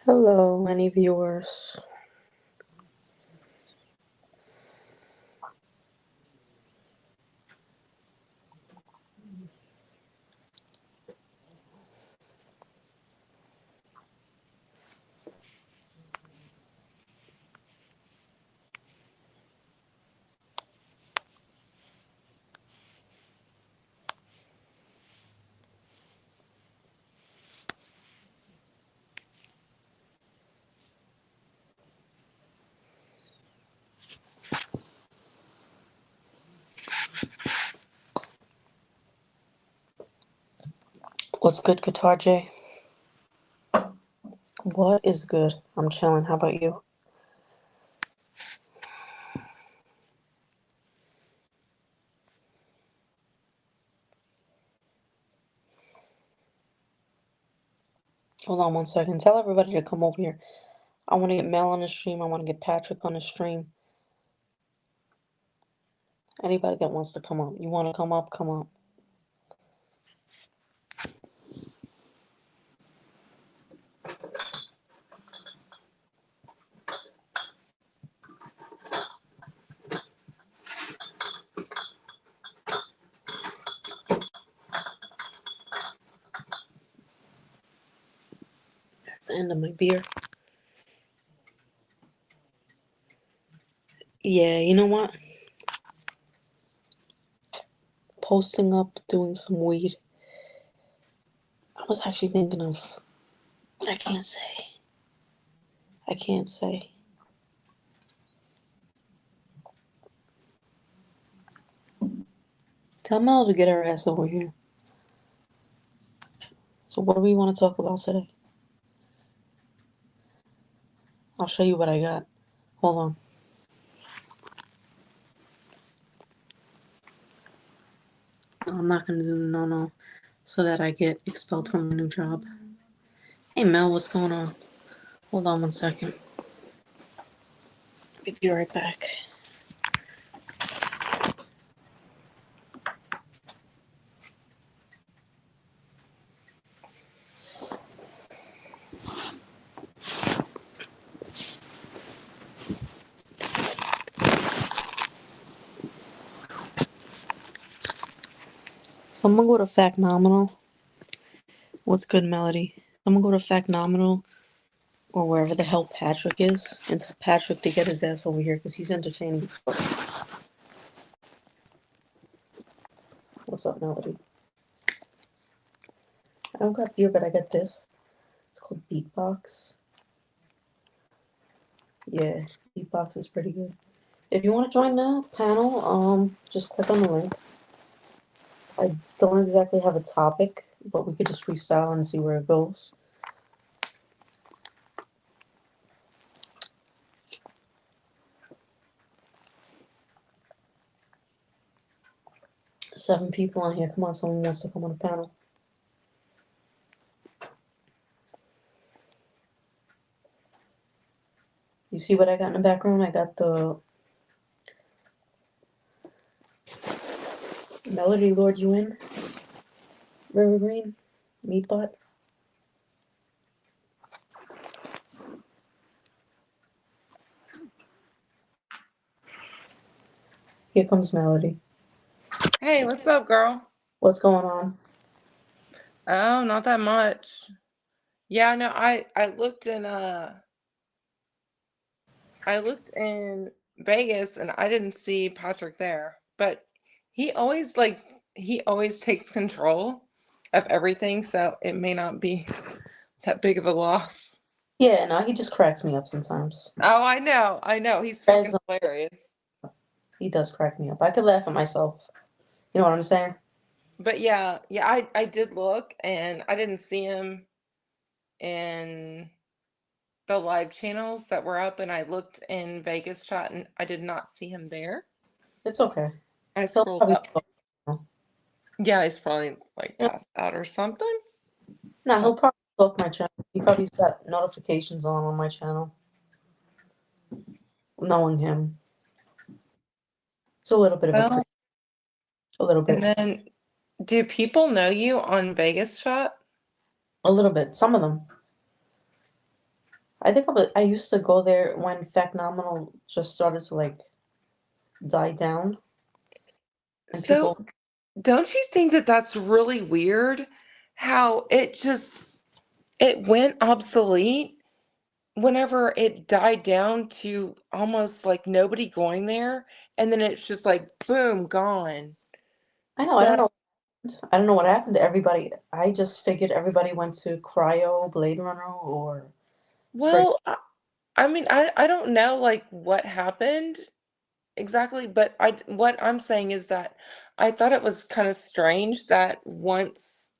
Hello, any viewers? What's good, Guitar J? What is good? I'm chilling. How about you? Hold on 1 second. Tell everybody to come over here. I want to get Mel on the stream. I want to get Patrick on the stream. Anybody that wants to come up. You want to come up? Come up. That's the end of my beer. Yeah, you know what? Posting up, doing some weed. I was actually thinking of. But I can't say. I can't say. Tell Mel to get her ass over here. So, what do we want to talk about today? I'll show you what I got. Hold on. I'm not gonna do the no so that I get expelled from my new job. Hey Mel, what's going on? Hold on 1 second. I'll be right back. Someone go to Fact Nominal. What's good, Melody? Someone go to Fact Nominal or wherever the hell Patrick is and tell Patrick to get his ass over here because he's entertaining as fuck. What's up, Melody? I don't got beer, but I got this. It's called Beatbox. Yeah, Beatbox is pretty good. If you want to join the panel, just click on the link. I don't exactly have a topic, but we could just freestyle and see where it goes. Seven people on here. Come on, someone wants to come on the panel. You see what I got in the background? I got the Melody Lord You In, River Green, Meatbot. Here comes Melody. Hey, what's up, girl? What's going on? Oh, not that much. Yeah, no, I looked in Vegas and I didn't see Patrick there. But he always takes control of everything, so it may not be that big of a loss. Yeah, no, he just cracks me up sometimes. Oh, I know. He's freaking hilarious. He does crack me up. I could laugh at myself. You know what I'm saying? But yeah, I did look and I didn't see him in the live channels that were up, and I looked in Vegas chat and I did not see him there. It's okay. I He'll scrolled probably up. Yeah, he's probably like passed out or something. Nah, he'll probably stalk my channel. He probably set notifications on my channel. Knowing him. It's a little bit of a little bit. And then, do people know you on Vegas chat? A little bit. Some of them. I think I used to go there when Fact Nominal just started to like die down, and So people. don't you think that that's really weird? How it went obsolete whenever it died down to almost like nobody going there, and then it's just like boom, gone. I know. I don't So, know. I don't know what happened to everybody. I just figured everybody went to Cryo, Blade Runner, or frick. well, I mean, I don't know like what happened exactly, but what I'm saying is that I thought it was kind of strange that once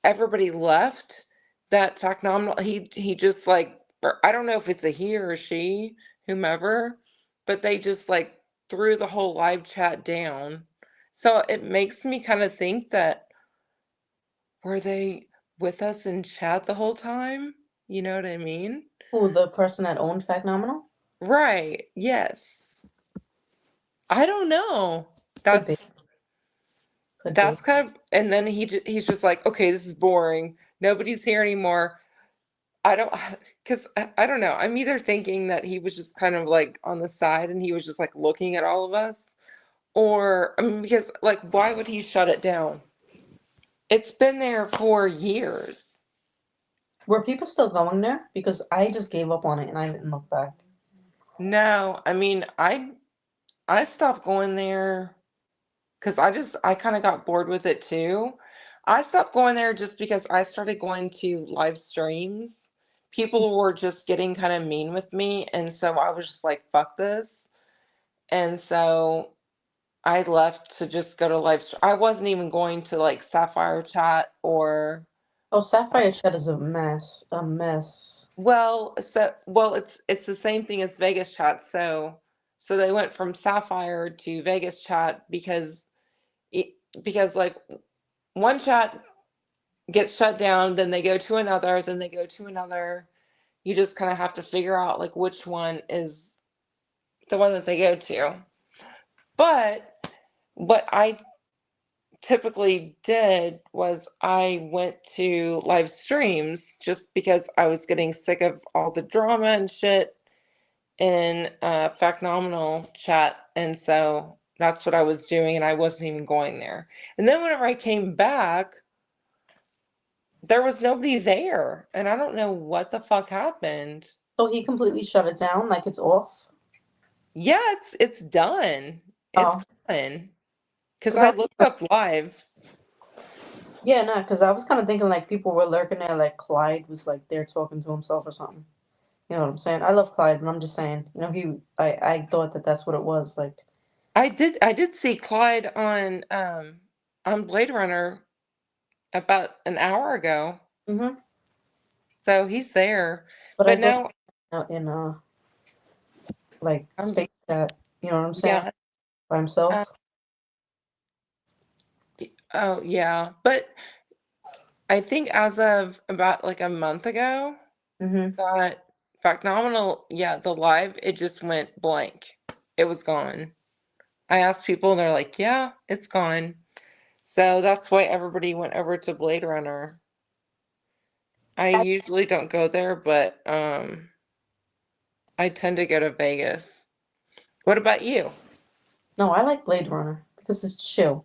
everybody left, that fact nominal he just like, or I don't know if it's a he or a she, whomever, but they just like threw the whole live chat down. So it makes me kind of think that were they with us in chat the whole time? You know what I mean? Who, the person that owned Fact Nominal? Right. Yes. I don't know. Could be. That's Could be. that's kind of, and then he's just like, okay, this is boring. Nobody's here anymore. I don't, because I don't know. I'm either thinking that he was just kind of like on the side and he was just like looking at all of us, or I mean, because like, why would he shut it down? It's been there for years. Were people still going there? Because I just gave up on it and I didn't look back. No, I mean, I stopped going there because I kind of got bored with it too. I stopped going there just because I started going to live streams. People were just getting kind of mean with me, and so I was just like, fuck this. And so I left to just go to I wasn't even going to like Sapphire Chat or Oh, Sapphire Chat is a mess. A mess. it's the same thing as Vegas Chat. So they went from Sapphire to Vegas Chat because it, because like one chat gets shut down, then they go to another, then they go to another. You just kind of have to figure out like which one is the one that they go to. But what I typically did was I went to live streams just because I was getting sick of all the drama and shit in Fact Nominal chat. And so that's what I was doing, and I wasn't even going there. And then whenever I came back, there was nobody there, and I don't know what the fuck happened. So he completely shut it down, like it's off. Yeah, it's done. It's Oh, gone. Because because I looked up live. yeah, no, because I was kind of thinking like people were lurking there, like Clyde was like there talking to himself or something. You know what I'm saying? I love Clyde, but I'm just saying, I thought that that's what it was. Like, I did see Clyde on Blade Runner about an hour ago. hmm So he's there. but I But thought no, in like I'm space chat. You know what I'm saying? yeah. By Uh, himself. oh yeah. But I think as of about like a month ago, hmm that Fact Nominal, yeah, the live, it just went blank. It was gone. I asked people and they're like, yeah, it's gone. So that's why everybody went over to Blade Runner. I I, usually don't go there, but I tend to go to Vegas. What about you? no, I like Blade Runner because it's chill.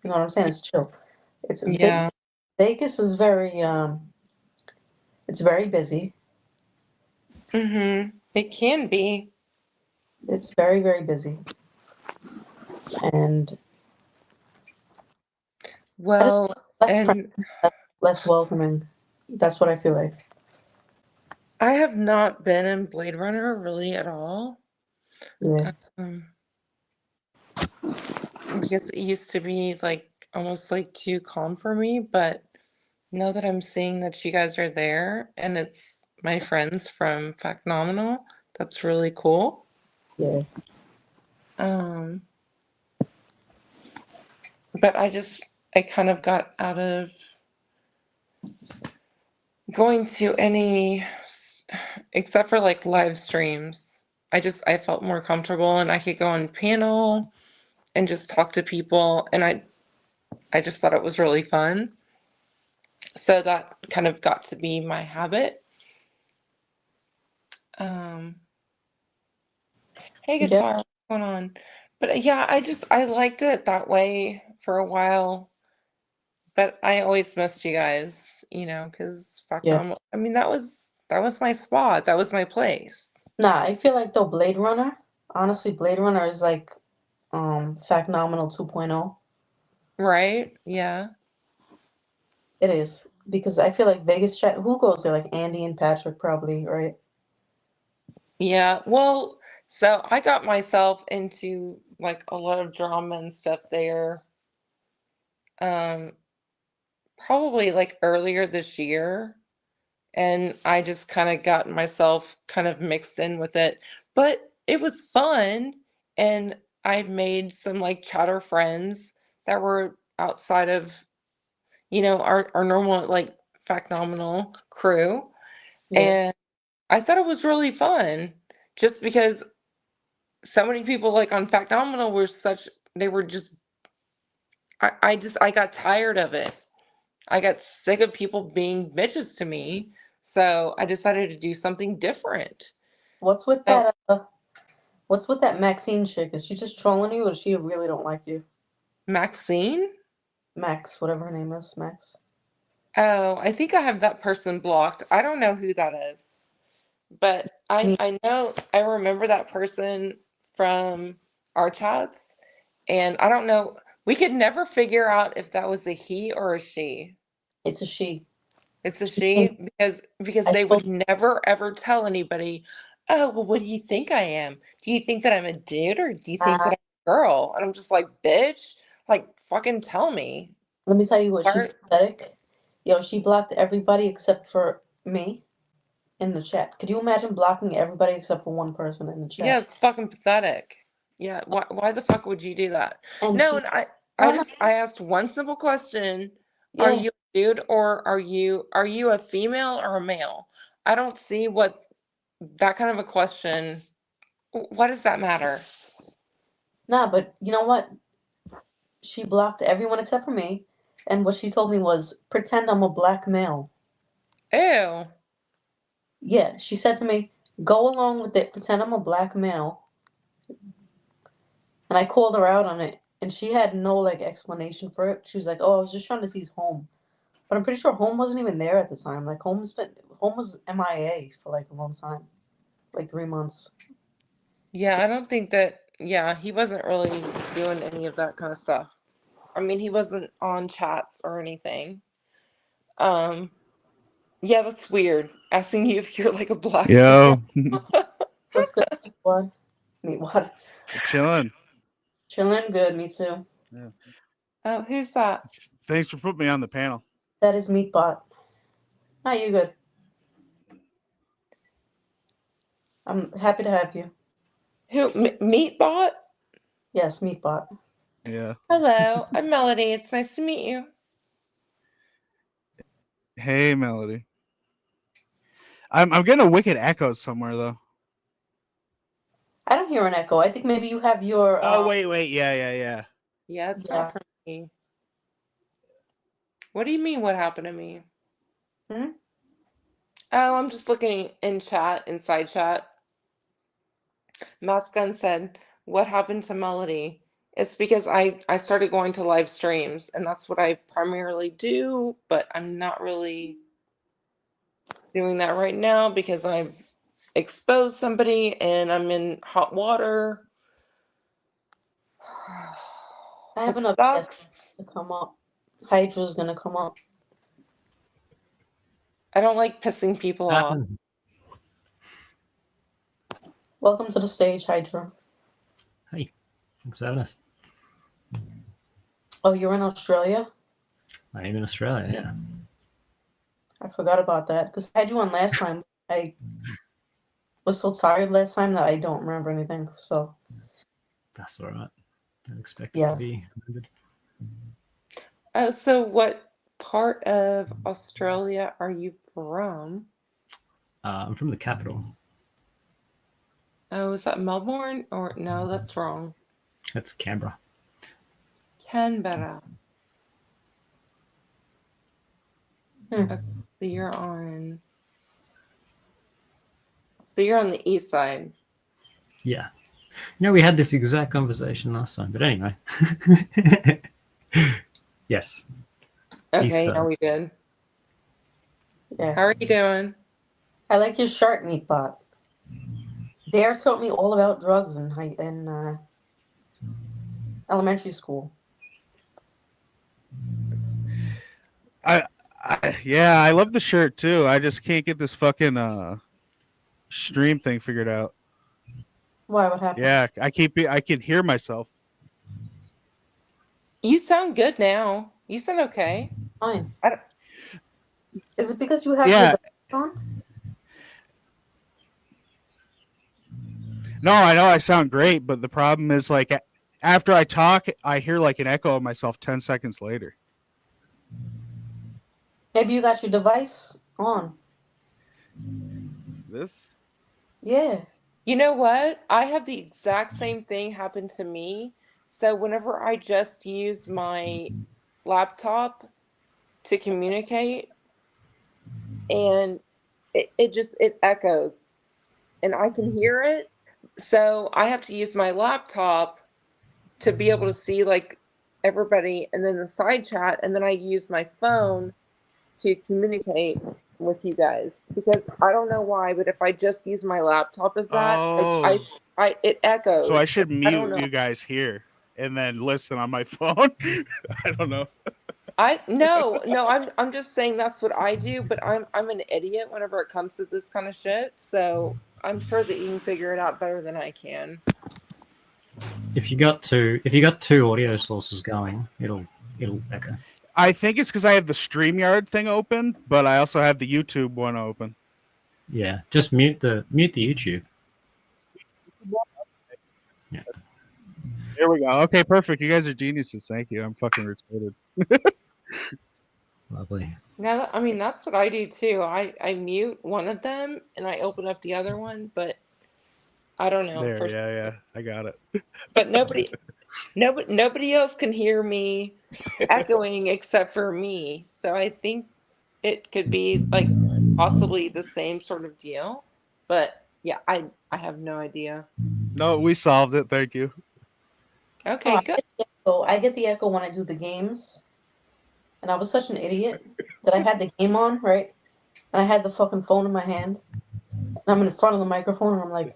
You know what I'm saying? It's chill. It's Yeah. Vegas is very it's very busy. Mm-hmm. It can be. It's very very busy, and I just Well, less friendly, and less welcoming. That's what I feel like. I have not been in Blade Runner really at all. Yeah, Um, because it used to be like almost like too calm for me, but now that I'm seeing that you guys are there and it's my friends from Fact Nominal, that's really cool. yeah. Um, but I kind of got out of going to any, except for like live streams. I felt more comfortable and I could go on panel and just talk to people, and I just thought it was really fun. So that kind of got to be my habit. Um, hey, Yeah. guitar, what's going on? But yeah, I liked it that way for a while. But I always missed you guys, because Yeah. I mean, that was my spot. That was my place. Nah, I feel like though Blade Runner, honestly, Blade Runner is like Fact Nominal 2.0. Right? Yeah. It is. Because I feel like Vegas chat, who goes there? Like Andy and Patrick probably, right? Yeah. Well, so I got myself into like a lot of drama and stuff there. Um, Probably like earlier this year. And I just kind of got myself kind of mixed in with it. But it was fun. And I made some like chatter friends that were outside of, our normal like Fact Nominal crew. Yeah. And I thought it was really fun just because so many people like on Fact Nominal they were just, I got tired of it. I got sick of people being bitches to me. So I decided to do something different. What's with So that Maxine chick? Is she just trolling you or does she really don't like you? Maxine? Max, whatever her name is, Max. Oh, I think I have that person blocked. I don't know who that is. But I Me, I know I remember that person from our chats, and I don't know. We could never figure out if that was a he or a she. it's a she. It's a She thinks she because I they spoke. would never ever tell anybody, "Oh, well, what do you think I am? Do you think that I'm a dude or do you think that I'm a girl?" And I'm just like, "Bitch, like fucking tell me." Let me tell you what, she's Or pathetic. Yo, she blocked everybody except for me in the chat. Could you imagine blocking everybody except for one person in the yeah, chat? it's fucking pathetic. Yeah, why the fuck would you do that? And No, she's and I no, no, just I asked one simple question. Are yeah. you a dude or are you a female or a male? I don't see what that kind of a question, what does that matter? Nah, but you know what? She blocked everyone except for me. And what she told me was, pretend I'm a black male. Ew. Yeah, she said to me, go along with it, pretend I'm a black male. And I called her out on it. And she had no like explanation for it. She was like, oh, I was just trying to see his home. But I'm pretty sure home wasn't even there at the time. Like home was MIA for like a long time. Like 3 months. Yeah, I don't think that, yeah, he wasn't really doing any of that kind of stuff. I mean, he wasn't on chats or anything. Um, yeah, that's weird. Asking you if you're like a black Yeah. Yo, What's good? What? Me what? chilling. Chilling good, me too. Yeah. Oh, who's that? Thanks for putting me on the panel. That is Meatbot. No, you good. I'm happy to have you. Who? Meatbot? Yes, Meatbot. Yeah. Hello, I'm Melody. It's nice to meet you. Hey, Melody. I'm getting a wicked echo somewhere though. I don't hear an echo. I think maybe you have your Oh wait, yeah. Yeah, it's yeah. not from me. What do you mean, what happened to me? Hmm? Oh, I'm just looking in chat, inside chat. Mascun said, "What happened to Melody?" It's because I started going to live streams, and that's what I primarily do, but I'm not really doing that right now because I've exposed somebody and I'm in hot water. I have It enough guests sucks. to come up. Hydra's gonna come up. I don't like pissing people off. Happened. Welcome to the stage, Hydra. Hey, thanks for having us. Oh, you're in Australia? I am in Australia, yeah. I forgot about that because I had you on last time. I was so tired last time that I don't remember anything. So That's all right. Don't expect it yeah, to be remembered. Oh, so what part of Australia are you from? I'm from the capital. Oh, is that Melbourne? Or no, that's wrong. That's Canberra. Canberra. Hmm. Okay, so you're on. So you're on the east side. Yeah. We had this exact conversation last time, but anyway. Yes. Okay, side. yeah, we did. Yeah. How are you doing? I like your shirt, Meatbot. Dare taught me all about drugs in elementary school. Yeah, I love the shirt too. I just can't get this fucking stream thing figured out. Why? What happened? Yeah, I can hear myself. You sound good now. You sound okay. Fine. I don't- Is it because you have Yeah. your device on? No, I know I sound great, but the problem is like after I talk, I hear like an echo of myself 10 seconds later. Maybe you got your device on. This? Yeah. You know what? I have the exact same thing happen to me. So whenever I just use my laptop to communicate, and it echoes, and I can hear it. So I have to use my laptop to be able to see like everybody, and then the side chat, and then I use my phone to communicate with you guys, because I don't know why, but if I just use my laptop as that, Oh. it echoes. So I should I don't mute know. you guys here and then listen on my phone. I don't know. No, I'm just saying that's what I do, but I'm an idiot whenever it comes to this kind of shit. So I'm sure that you can figure it out better than I can. If you got two audio sources going, it'll echo. I think it's because I have the StreamYard thing open, but I also have the YouTube one open. Yeah. Just mute the YouTube. Yeah. There we go. Okay, perfect. You guys are geniuses. Thank you. I'm fucking retarded. Lovely. Now, I mean, that's what I do too. I mute one of them and I open up the other one, but I don't know. There, yeah. I got it. But nobody else can hear me echoing except for me. So I think it could be like possibly the same sort of deal. But yeah, I have no idea. No, we solved it. Thank you. Okay, good. So I get the echo when I do the games. And I was such an idiot that I had the game on, right? And I had the fucking phone in my hand. And I'm in front of the microphone and I'm like,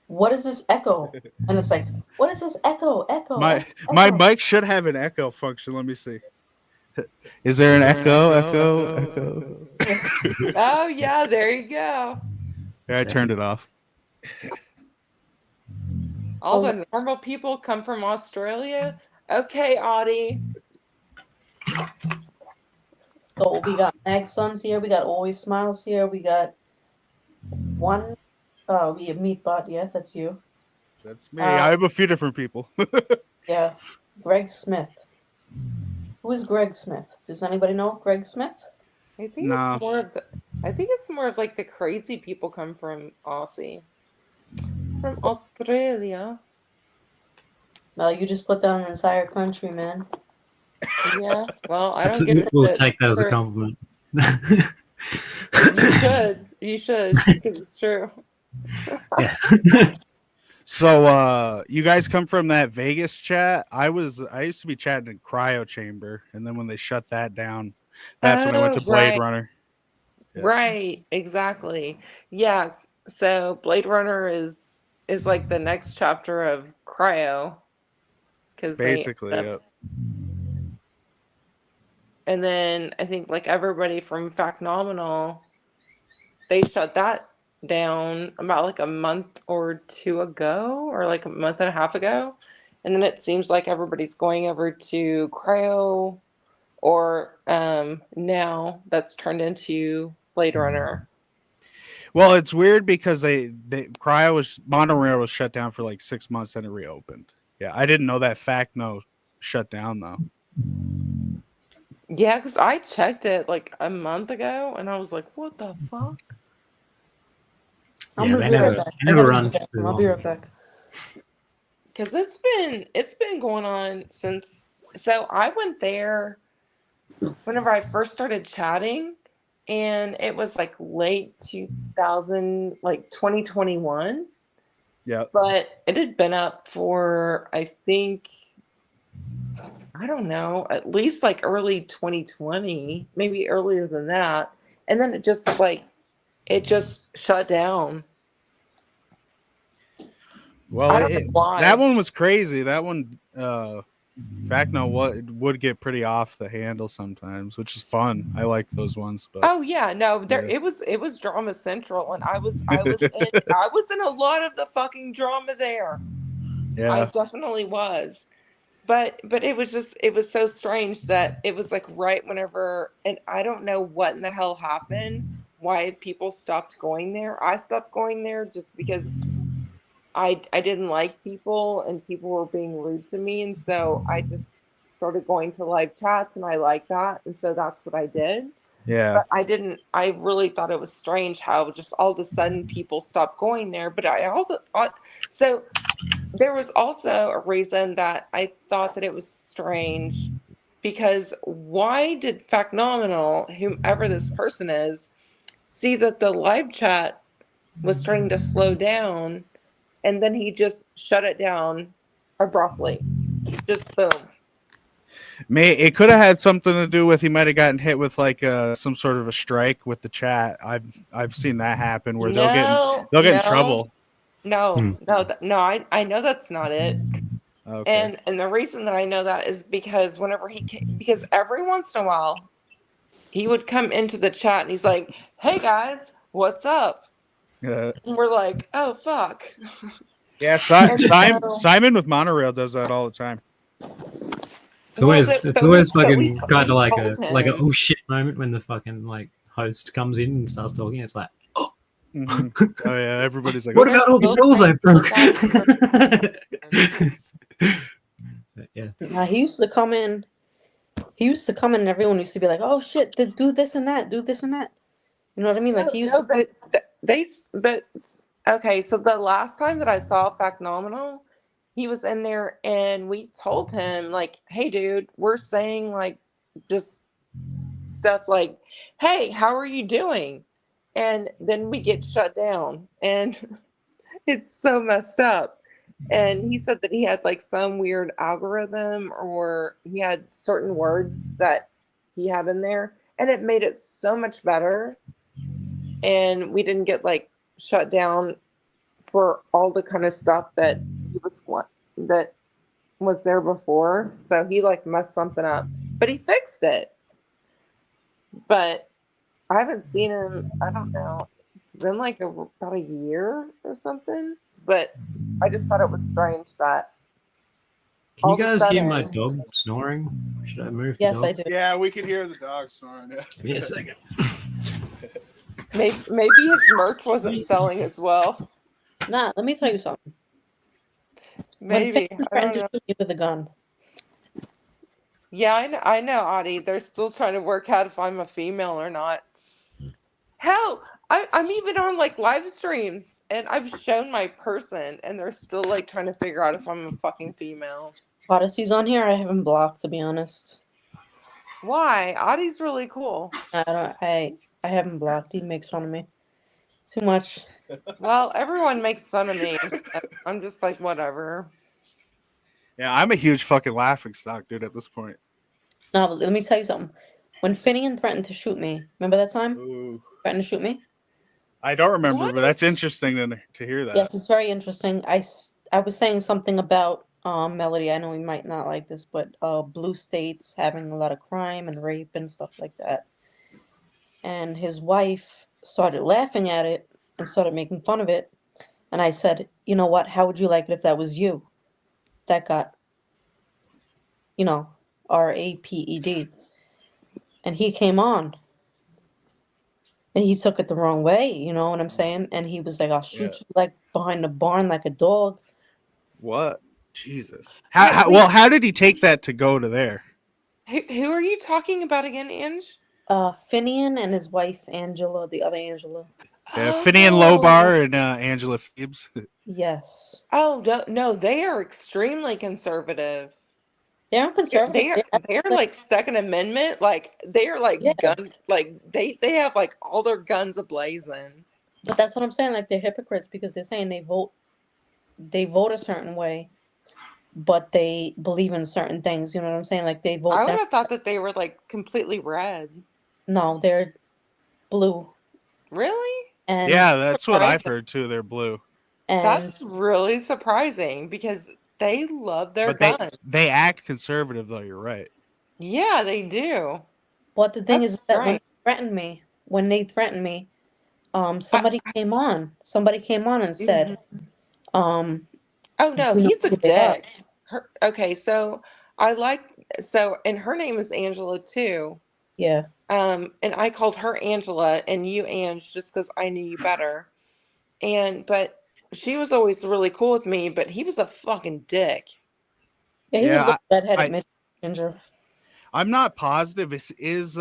what is this echo? And it's like, what is this echo? Echo. My echo. mic should have an echo function. Let me see. Is there an echo? Oh yeah, there you go. Yeah, I turned it off. All the normal people come from Australia. Okay, Audie. So we got Mag Sons here. We got Always Smiles here. We got one. We have Meatbot. Yeah, that's you. That's me. I have a few different people. Yeah, Greg Smith. Who is Greg Smith? Does anybody know Greg Smith? I think No. it's more of I think it's more of like the crazy people come from Aussie. From Australia. No, you just put down an entire country, man. Yeah. Well, I don't give We'll it take that as a for- compliment. You should, because it's true. Yeah. So you guys come from that Vegas chat? I used to be chatting in Cryo Chamber, and then when they shut that down, that's when I went to Blade right. Runner. Yeah. Right, exactly. Yeah. So Blade Runner is like the next chapter of Cryo. Because Basically, yeah. And then I think like everybody from Fact Nominal, they shut that down about like a month or two ago, or like a month and a half ago. And then it seems like everybody's going over to Cryo, or now that's turned into Blade Runner. Well, it's weird because Monorail was shut down for like 6 months and it reopened. Yeah, I didn't know that Fact No shut down though. Yeah, because I checked it like a month ago and I was like, what the fuck? I'm Yeah, gonna they be right never- back. they I never gotta run use the bathroom. too I'll be long. right back. Because it's been going on since. So I went there whenever I first started chatting, and it was like late 2000, like 2021. Yeah. But it had been up for, I think, I don't know, at least like early 2020, maybe earlier than that. And then it just shut down. Well, I don't know why. that one was crazy. That one, fact no, what would get pretty off the handle sometimes, which is fun. I like those ones, but Oh yeah, no, Yeah. it was Drama Central, and I was in a lot of the fucking drama there. I yeah, definitely was. But it was so strange that it was like right whenever, and I don't know what in the hell happened, why people stopped going there. I stopped going there just because I didn't like people and people were being rude to me, and so I just started going to live chats, and I like that, and so that's what I did. yeah, But I really thought it was strange how just all of a sudden people stopped going there. But I also, so there was also a reason that I thought that it was strange, because why did Factnominal, whomever this person is, see that the live chat was starting to slow down, and then he just shut it down abruptly? Just boom. it could have had something to do with he might have gotten hit with like some sort of a strike with the chat. I've seen that happen where they'll get in trouble. No, Hmm. no, I know that's not it. Okay. And the reason that I know that is because because every once in a while he would come into the chat and he's like, "Hey guys, what's up?" And we're like, "Oh fuck." Yeah, And so, Simon with Monorail does that all the time. It's always we fucking kind of like told a him. oh shit moment when the fucking like host comes in and starts talking. It's like, Mhm. Oh yeah, everybody's like, what "Oh." about all the rules I broke? But yeah, He used to come in. He used to come in, and everyone used to be like, "Oh shit, do this and that, do this and that." You know what I mean? Like he used No, to. but okay, so the last time that I saw Factnominal, he was in there and we told him like, "Hey dude, we're saying like just stuff like, "Hey, how are you doing?" And then we get shut down, and it's so messed up. And he said that he had like some weird algorithm, or he had certain words that he had in there, and it made it so much better. And we didn't get like shut down for all the kind of stuff that that was there before. So he like messed something up, but he fixed it. But I haven't seen him. I don't know. It's been like about a year or something. But I just thought it was strange that can you all of a guys hear sudden, my dog snoring? Should I move? Yes, the I dog? do. Yeah, we could hear the dog snoring. Give me a second. maybe his merch wasn't selling as well. Nah, let me tell you something. When Maybe, Finn I threatened don't to know. shoot me with a gun, Yeah, I know, Audie. They're still trying to work out if I'm a female or not. Hell, I'm even on like live streams and I've shown my person and they're still like trying to figure out if I'm a fucking female. Odyssey's on here. I haven't blocked, to be honest. Why? Audie's really cool. I don't. I haven't blocked. He makes fun of me too much. Well, everyone makes fun of me. I'm just like, whatever. Yeah, I'm a huge fucking laughing stock, dude. At this point. No, but let me tell you something. When Finian threatened to shoot me, remember that time? Ooh. Threatened to shoot me? I don't remember, What? but that's interesting to hear that. Yes, it's very interesting. I was saying something about Melody. I know we might not like this, but blue states having a lot of crime and rape and stuff like that. And his wife started laughing at it and started making fun of it. And I said, you know what? How would you like it if that was you that got, RAPED? And he came on. And he took it the wrong way, you know what I'm saying? And he was like, "I'll shoot Yeah. you like behind the barn like a dog." What? Jesus. Wait. How did he take that to go to there? Who are you talking about again, Ange? Finian and his wife Angela, the other Angela. Yeah, Finian Lobar and Angela Phoebes. Yes. Oh, no, they are extremely conservative. They're conservative. They're like Second Amendment, like they're like Yeah. gun, like they have like all their guns ablazing. But that's what I'm saying. Like they're hypocrites because they're saying they vote a certain way, but they believe in certain things. You know what I'm saying? Like they vote I would down. have thought that they were like completely red. No, they're blue. Really? And Yeah, that's what I've surprising. heard too. They're blue, and That's really surprising because they love their but guns. they act conservative though. You're right. Yeah, they do. but the thing That's is that strange. when they threatened me, I- somebody came on. Somebody came on and said, um, Oh no, you know he's a who they are. dick. Okay, so and her name is Angela too. Yeah. And I called her Angela and you Ange just because I knew you better. But she was always really cool with me, but he was a fucking dick. Yeah, he's a Yeah, little redheaded I- midget ginger. I'm not positive. Is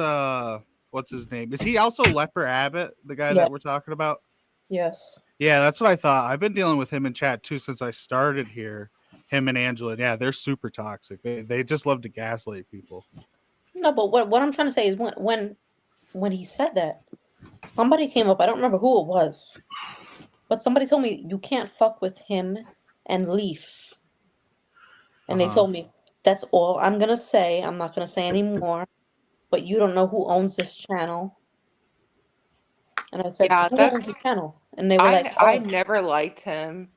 what's his name? Is he also Leper Abbott, the guy Yeah. that we're talking about? Yes. Yeah, that's what I thought. I've been dealing with him in chat too since I started here. Him and Angela. Yeah, they're super toxic. They just love to gaslight people. No, but what I'm trying to say is when he said that, somebody came up. I don't remember who it was, but somebody told me you can't fuck with him and Leaf, and they Uh-huh. told me that's all I'm gonna say. I'm not gonna say any more. But you don't know who owns this channel. And I said, Yeah, who owns the channel? And they were like, I oh, never liked him.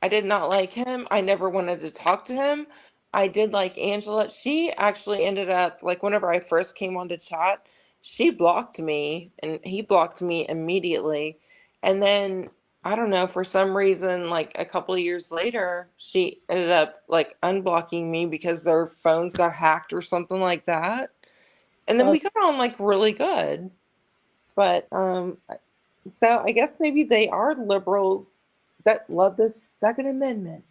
I did not like him. I never wanted to talk to him. I did like Angela. She actually ended up like whenever I first came on to chat, she blocked me and he blocked me immediately. And then I don't know, for some reason, like a couple of years later, she ended up like unblocking me because their phones got hacked or something like that. And then we got on like really good. But so I guess maybe they are liberals that love the Second Amendment,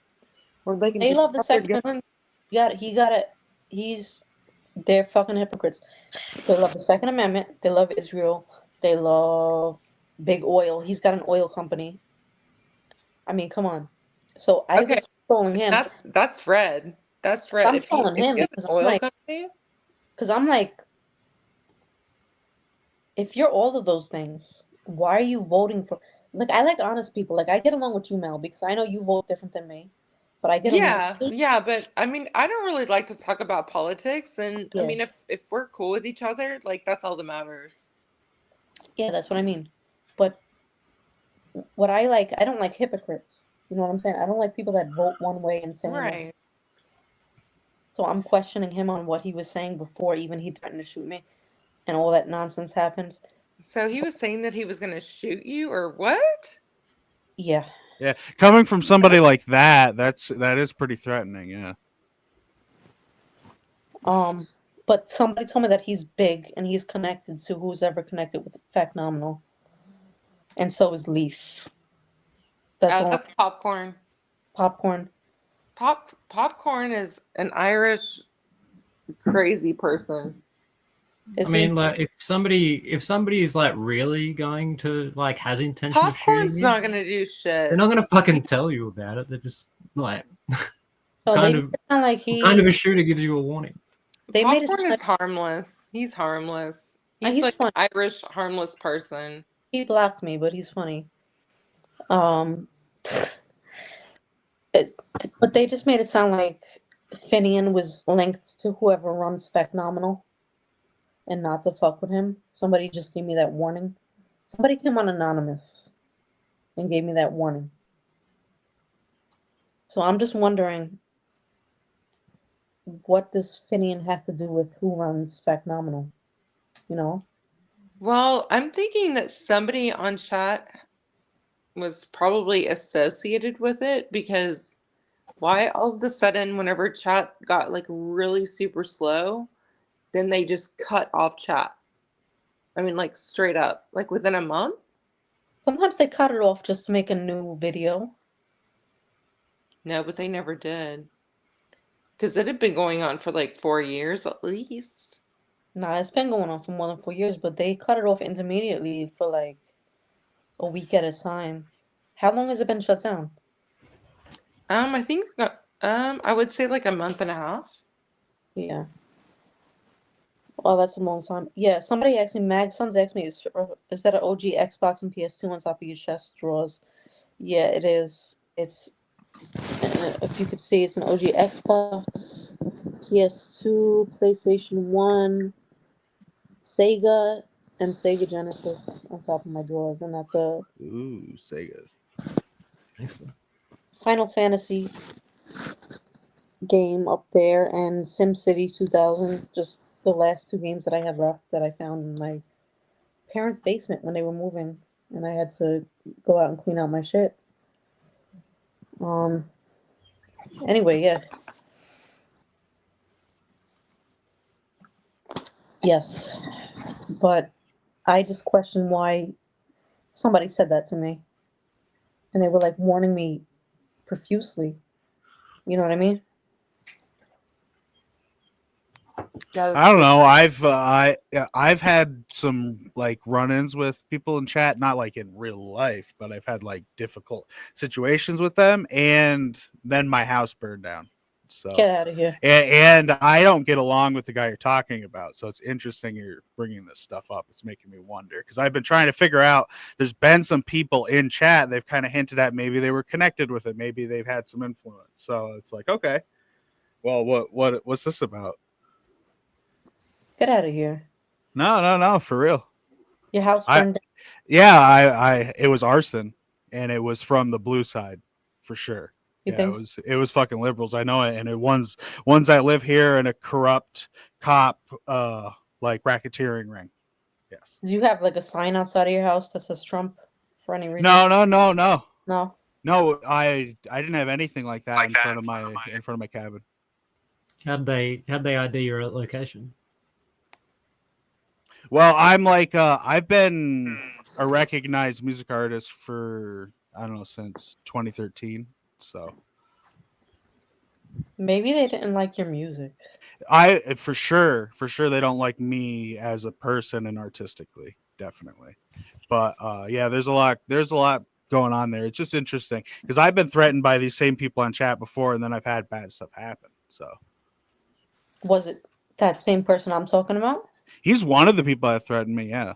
or they can they just love the have their Second guns. they're fucking hypocrites. They love the Second Amendment. They love Israel. They love big oil. He's got an oil company. I mean, come on. So I Okay, was trolling him. That's red. That's red. I'm If trolling him he has because an oil company, I'm like, if you're all of those things, why are you voting for? Like, I like honest people. Like, I get along with you, Mel, because I know you vote different than me, but I get along with you. yeah. But I mean, I don't really like to talk about politics, and I Yeah. mean, if we're cool with each other, like that's all that matters. Yeah, that's what I mean. But what I don't like hypocrites. You know what I'm saying? I don't like people that vote one way and say another. Right. So I'm questioning him on what he was saying before even he threatened to shoot me and all that nonsense happened. So he was saying that he was going to shoot you, or what? Yeah. Yeah, coming from somebody like that is pretty threatening. Yeah. But somebody told me that he's big and he's connected to who's ever connected with Fact Nominal. And so is Leaf. That's Popcorn. Popcorn. Popcorn is an Irish crazy person. Is I mean, like if somebody is like really going to like has intention of shooting Popcorn's you, not gonna do shit. they're not gonna fucking tell you about it. They're just like So kind they of sound like he. what kind of a shooter gives you a warning. They made it Popcorn sound is harmless. He's harmless. He's he's like funny. an Irish harmless person. He blocked me, but he's funny. But they just made it sound like Finian was linked to whoever runs Fact Nominal, and not to fuck with him. Somebody just gave me that warning. Somebody came on anonymous and gave me that warning. So I'm just wondering, what does Finian have to do with who runs Fact Nominal? You know? Well, I'm thinking that somebody on chat was probably associated with it because why all of a sudden whenever chat got like really super slow, then they just cut off chat. I mean, like straight up, like within a month. Sometimes they cut it off just to make a new video. No, but they never did. Because it had been going on for like 4 years at least. Nah, it's been going on for more than 4 years, but they cut it off intermediately for like a week at a time. How long has it been shut down? I think I would say like a month and a half. Yeah. Oh, that's a long time. Yeah, somebody asked me, Mag Sons asked me, is that an OG Xbox and PS2 on top of your chest drawers? Yeah, it is. It's, if you could see, it's an OG Xbox, PS2, PlayStation 1, Sega, and Sega Genesis on top of my drawers. And that's a Ooh, Sega. Excellent. Final Fantasy game up there and SimCity 2000, just the last two games that I had left that I found in my parents' basement when they were moving, and I had to go out and clean out my shit. Anyway, yeah. Yes. But I just question why somebody said that to me. And they were like warning me profusely. You know what I mean? Yeah, I don't know. I've had some like run-ins with people in chat, not like in real life, but I've had like difficult situations with them, and then my house burned down. So Get out of here. and I don't get along with the guy you're talking about. So it's interesting you're bringing this stuff up. It's making me wonder because I've been trying to figure out. There's been some people in chat. They've kind of hinted at maybe they were connected with it. Maybe they've had some influence. So it's like, okay, well, what's this about? Get out of here. No, for real. Your house I burned down. yeah, I it was arson, and it was from the blue side, for sure. You Yeah, think it was fucking liberals. I know it, and it ones that live here in a corrupt cop like racketeering ring. Yes. Do you have like a sign outside of your house that says Trump for any reason? No. No? No, I didn't have anything like that in front of my cabin. How'd they ID your location? Well, I'm like I've been a recognized music artist for I don't know since 2013. So Maybe they didn't like your music. I for sure they don't like me as a person and artistically, definitely. But yeah, there's a lot going on there. It's just interesting because I've been threatened by these same people on chat before, and then I've had bad stuff happen. So Was it that same person I'm talking about? he's one of the people that threatened me. Yeah,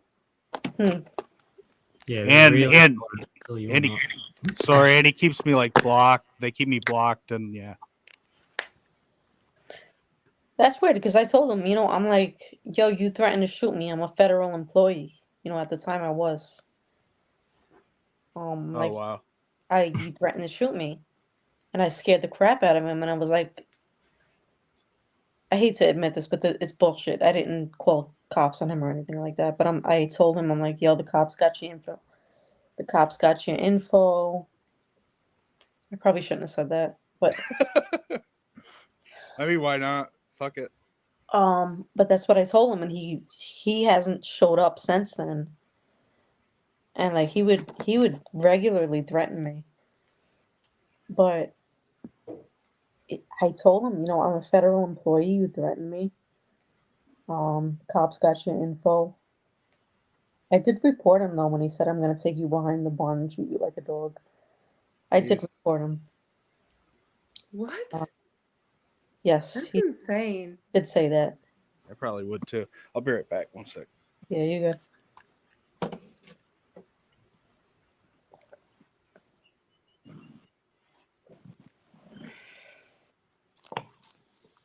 Yeah, and really and kill you or and he, not. sorry, and he keeps me like blocked. They keep me blocked, and yeah. That's weird because I told him, I'm like, yo, you threatened to shoot me. I'm a federal employee. At the time I was. Oh Like, wow. you threatened to shoot me. And I scared the crap out of him. And I was like, I hate to admit this, but it's bullshit. I didn't call cops on him or anything like that. But I told him, I'm like, yo, the cops got your info. The cops got your info. I probably shouldn't have said that. But I mean, why not? Fuck it. but that's what I told him, and he hasn't showed up since then. And like he would regularly threaten me. But I told him, I'm a federal employee. You threatened me. Cops got your info. I did report him though when he said I'm gonna take you behind the barn and treat you like a dog. I did Jeez. report him. What? Yes, That's he insane. did say that. I probably would too. I'll be right back. One sec. Yeah, you good.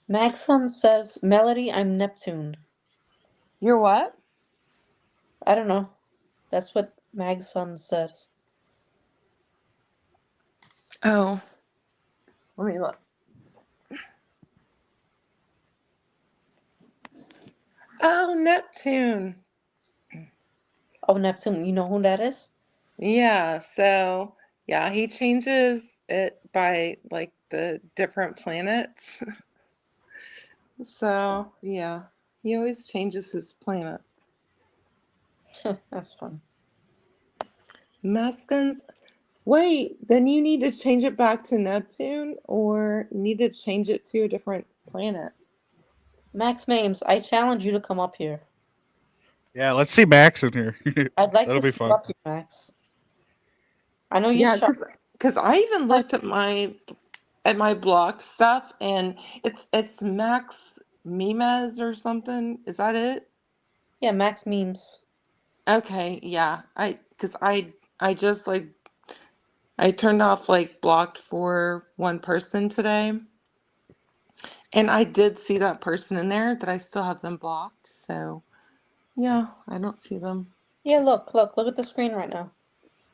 Maxon says, Melody, I'm Neptune. You're what? I don't know. That's what Magson says. Oh. Let me look. Oh, Neptune. Oh, Neptune, you know who that is? Yeah, so yeah, he changes it by like the different planets. So yeah, he always changes his planets. That's fun. Maskins. Wait, then you need to change it back to Neptune or need to change it to a different planet. Max Mames, I challenge you to come up here. Yeah, let's see Max in here. I'd like That'll to be see fun. up here, Max. I know you Yeah, shot. because I even looked at my blocked stuff and it's Max Mimes or something. Is that it? Yeah, Max memes. Okay, yeah. Cause I just like I turned off like blocked for one person today, and I did see that person in there that I still have them blocked. So yeah, I don't see them. Yeah, look at the screen right now.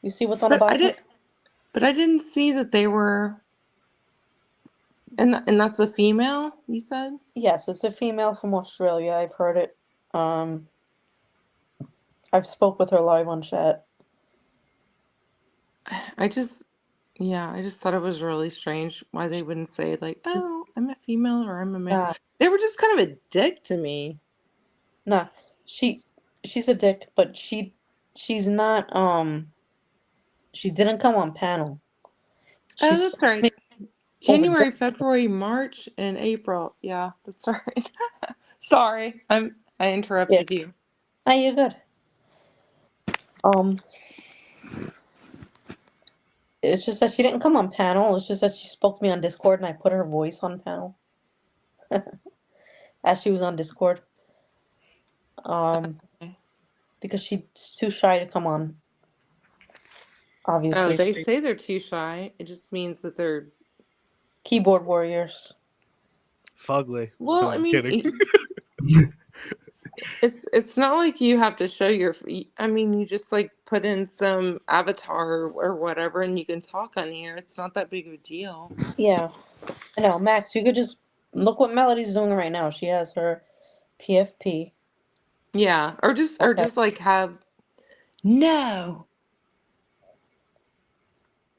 You see what's on the But I bottom? did, but I didn't see that they were. And that's a female, you said? Yes, it's a female from Australia. I've heard it. Um, I've spoke with her live on chat. I just, yeah, I just thought it was really strange why they wouldn't say like, "Oh, I'm a female" or "I'm a male." Nah, They were just kind of a dick to me. nah. She's a dick, but she's not. She didn't come on panel. Oh, She's that's right. over. January, February, March, and April. Yeah, that's right. Sorry, I Yeah. interrupted you. Nah, you're good. Um, it's just that she didn't come on panel. It's just that she spoke to me on Discord, and I put her voice on panel as she was on Discord. Okay. Because she's too shy to come on. Oh, Obviously, they say they're too shy. It just means that they're. keyboard warriors. Fugly. Well, No, I I'm mean, kidding. it's not like you have to show your. I mean, you just like put in some avatar or whatever, and you can talk on here. It's not that big of a deal. Yeah, I know. Max, you could just look what Melody's doing right now. She has her PFP. Yeah, or Okay. just like have no.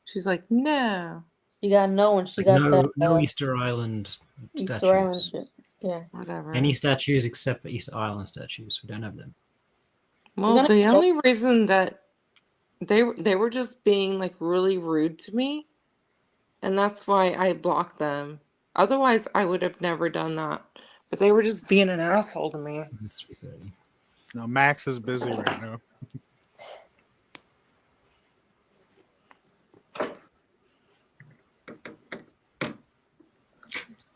She's like no, She got no, and she Like got that no Easter Island Easter Island statues. shit. Yeah. whatever. Any statues except for Easter Island statues. We don't have them. Well, gonna the go- only reason that they were just being like really rude to me, and that's why I blocked them. Otherwise, I would have never done that. But they were just being an asshole to me. It's 3:30. No, Max is busy right now.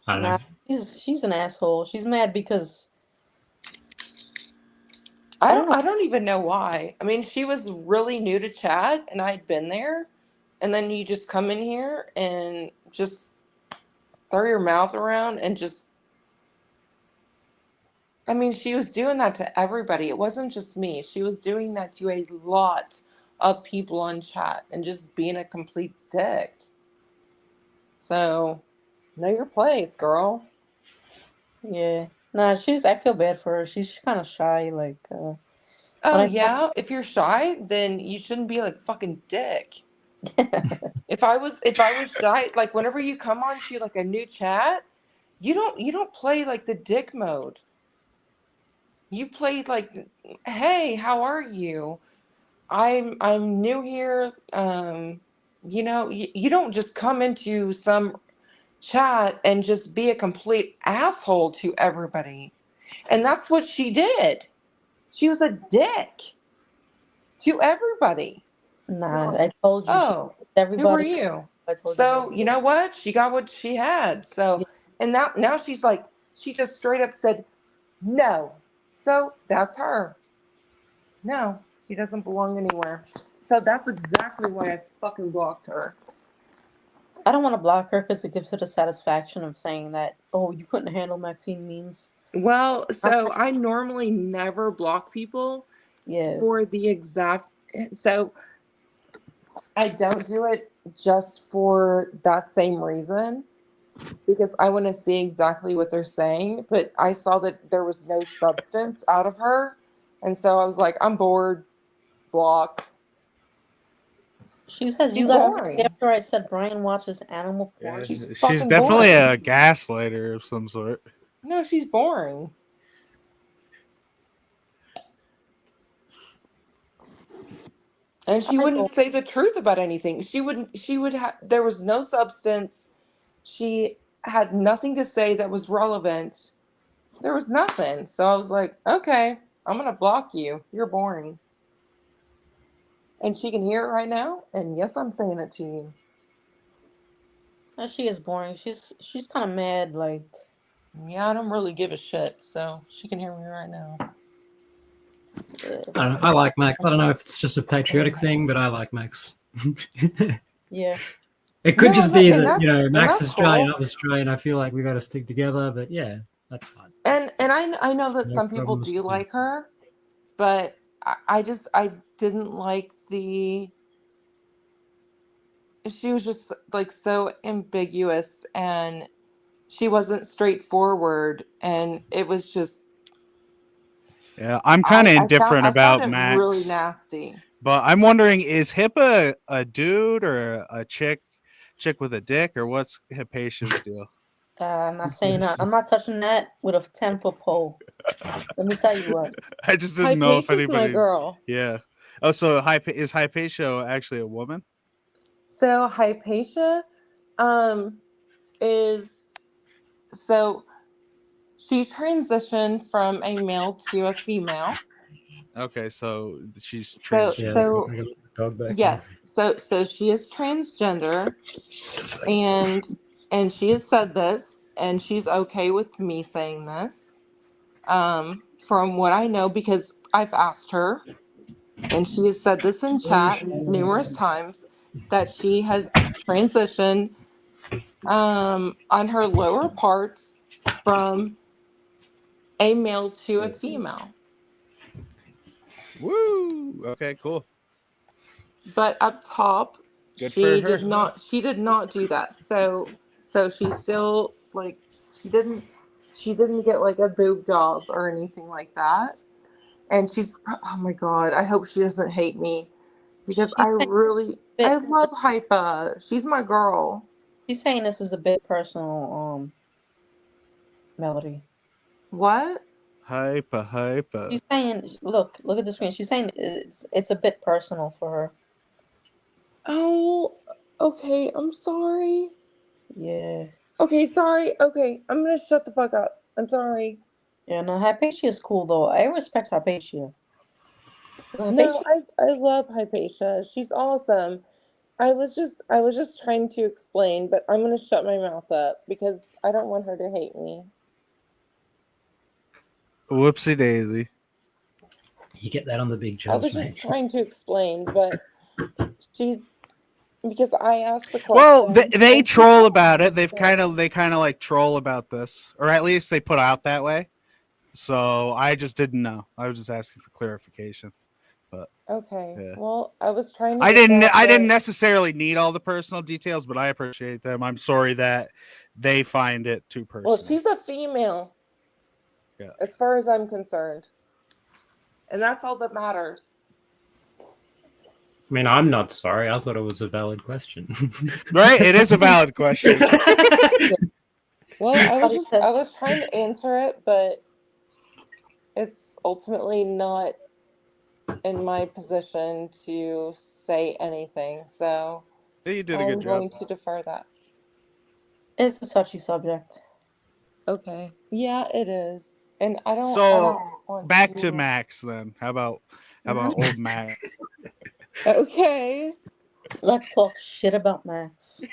I don't Nah, know. she's an asshole. She's mad because I don't know. I don't even know why. I mean, she was really new to chat, and I'd been there, and then you just come in here and just throw your mouth around and just. I mean, she was doing that to everybody. It wasn't just me. She was doing that to a lot of people on chat and just being a complete dick. So, know your place, girl. Yeah. Nah, she's. I feel bad for her. She's kind of shy. Like, Oh, when I yeah? If you're shy, then you shouldn't be like fucking dick. If I was shy, like whenever you come onto like a new chat, you don't play like the dick mode. You play like, "Hey, how are you? I'm new here." You know, you don't just come into some chat and just be a complete asshole to everybody. And that's what she did. She was a dick to everybody. nah, I told you she Oh, who are everybody. you? I told you So that. you know what? She got what she had. So Yeah. and now she's like, she just straight up said no. So that's her. No, she doesn't belong anywhere. So that's exactly why I fucking blocked her. I don't want to block her because it gives her the satisfaction of saying that, oh, you couldn't handle Maxine memes. Well, so I normally never block people Yeah. for the exact. So I don't do it just for that same reason because I want to see exactly what they're saying. But I saw that there was no substance out of her. And so I was like, I'm bored, block. She says She's you got boring. after I said Brian watches animal porn. Yeah, She's she's fucking definitely boring. a gaslighter of some sort. No, she's boring. And she I wouldn't know. say the truth about anything. She would have, there was no substance. She had nothing to say that was relevant. There was nothing. So I was like, okay, I'm going to block you. You're boring. And she can hear it right now. And yes, I'm saying it to you. She is boring. She's kind of mad. Like, Yeah, I don't really give a shit, so she can hear me right now. Yeah. I don't know. I like Max. I don't know if it's just a patriotic thing, but I like Max. Yeah. It could No, just be and that, that's and Max that's is Australian, cool. I'm Australian. I feel like we got to stick together, but yeah, that's fine. And I know that No some people problems. do like her, but I didn't like the she was just like so ambiguous and she wasn't straightforward and it was just Yeah, I'm kind of indifferent I found about it really Max, nasty. but I'm wondering, is Hip a dude or a chick with a dick, or what's Hypatia's deal? I'm not saying that. I'm not touching that with a 10-foot pole. Let me tell you what. I just didn't know if Hypatia's my anybody. girl. Yeah. Oh, so is Hypatia actually a woman? So Hypatia is so she transitioned from a male to a female. Okay, so she's So Yeah, transgender. I got the dog back. yes, so she is transgender and she has said this and she's okay with me saying this. From what I know because I've asked her and she has said this in chat numerous times that she has transitioned on her lower parts from a male to a female. Woo! Okay, cool. But up top Good for her. she did not do that. So she still like she didn't get like a boob job or anything like that. And she's oh my god, I hope she doesn't hate me because She's saying, I love Hypa. She's my girl. she's saying this is a bit personal, Melody. What? Hypa. She's saying, look at the screen. She's saying it's a bit personal for her. Oh, okay, I'm sorry. Yeah. Okay, sorry. Okay, I'm gonna shut the fuck up. I'm sorry. Yeah, no, Hypatia is cool though. I respect Hypatia. No, I love Hypatia. She's awesome. I was just trying to explain, but I'm gonna shut my mouth up because I don't want her to hate me. Whoopsie daisy. You get that on the big I jobs, was mate. just trying to explain, but she because I asked the question. Well, they and she troll told about me, it. They kind of like troll about this, or at least they put out that way. So I just didn't know. I was just asking for clarification. Okay. Yeah. Well, I was trying to. I get didn't that, I didn't but- necessarily need all the personal details, but I appreciate them. I'm sorry that they find it too personal. Well, she's a female. Yeah. As far as I'm concerned, and that's all that matters. I mean, I'm not sorry. I thought it was a valid question. Right? It is a valid question. Well, Somebody I was trying to answer it, but it's ultimately not in my position to say anything. So Yeah, you did a I'm good job. going to defer that. It's a touchy subject. Okay. Yeah, it is. And I don't So want back to Max then. How about Mhm. old Max? Okay. Let's talk shit about Max.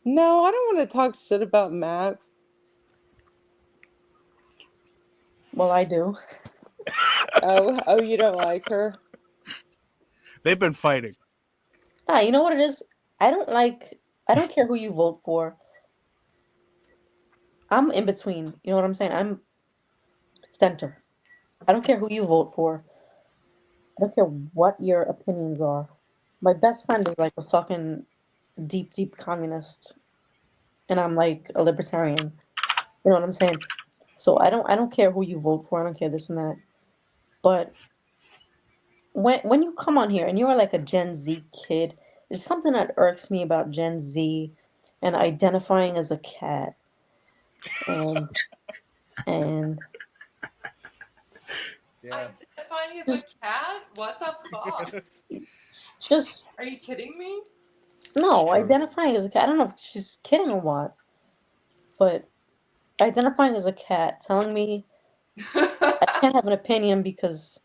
No, I don't want to talk shit about Max. Well, I do. Oh, you don't like her? They've been fighting. Nah, you know what it is? I don't care who you vote for. I'm in between. You know what I'm saying? I'm center. I don't care who you vote for. I don't care what your opinions are. My best friend is like a fucking deep communist. And I'm like a libertarian. You know what I'm saying? So I don't care who you vote for. I don't care this and that. But when you come on here and you're like a Gen Z kid, there's something that irks me about Gen Z and identifying as a cat. And Yeah. Identifying as a cat? What the fuck? just Are you kidding me? no, True. identifying as a cat. I don't know if she's kidding or what, but identifying as a cat, telling me I can't have an opinion because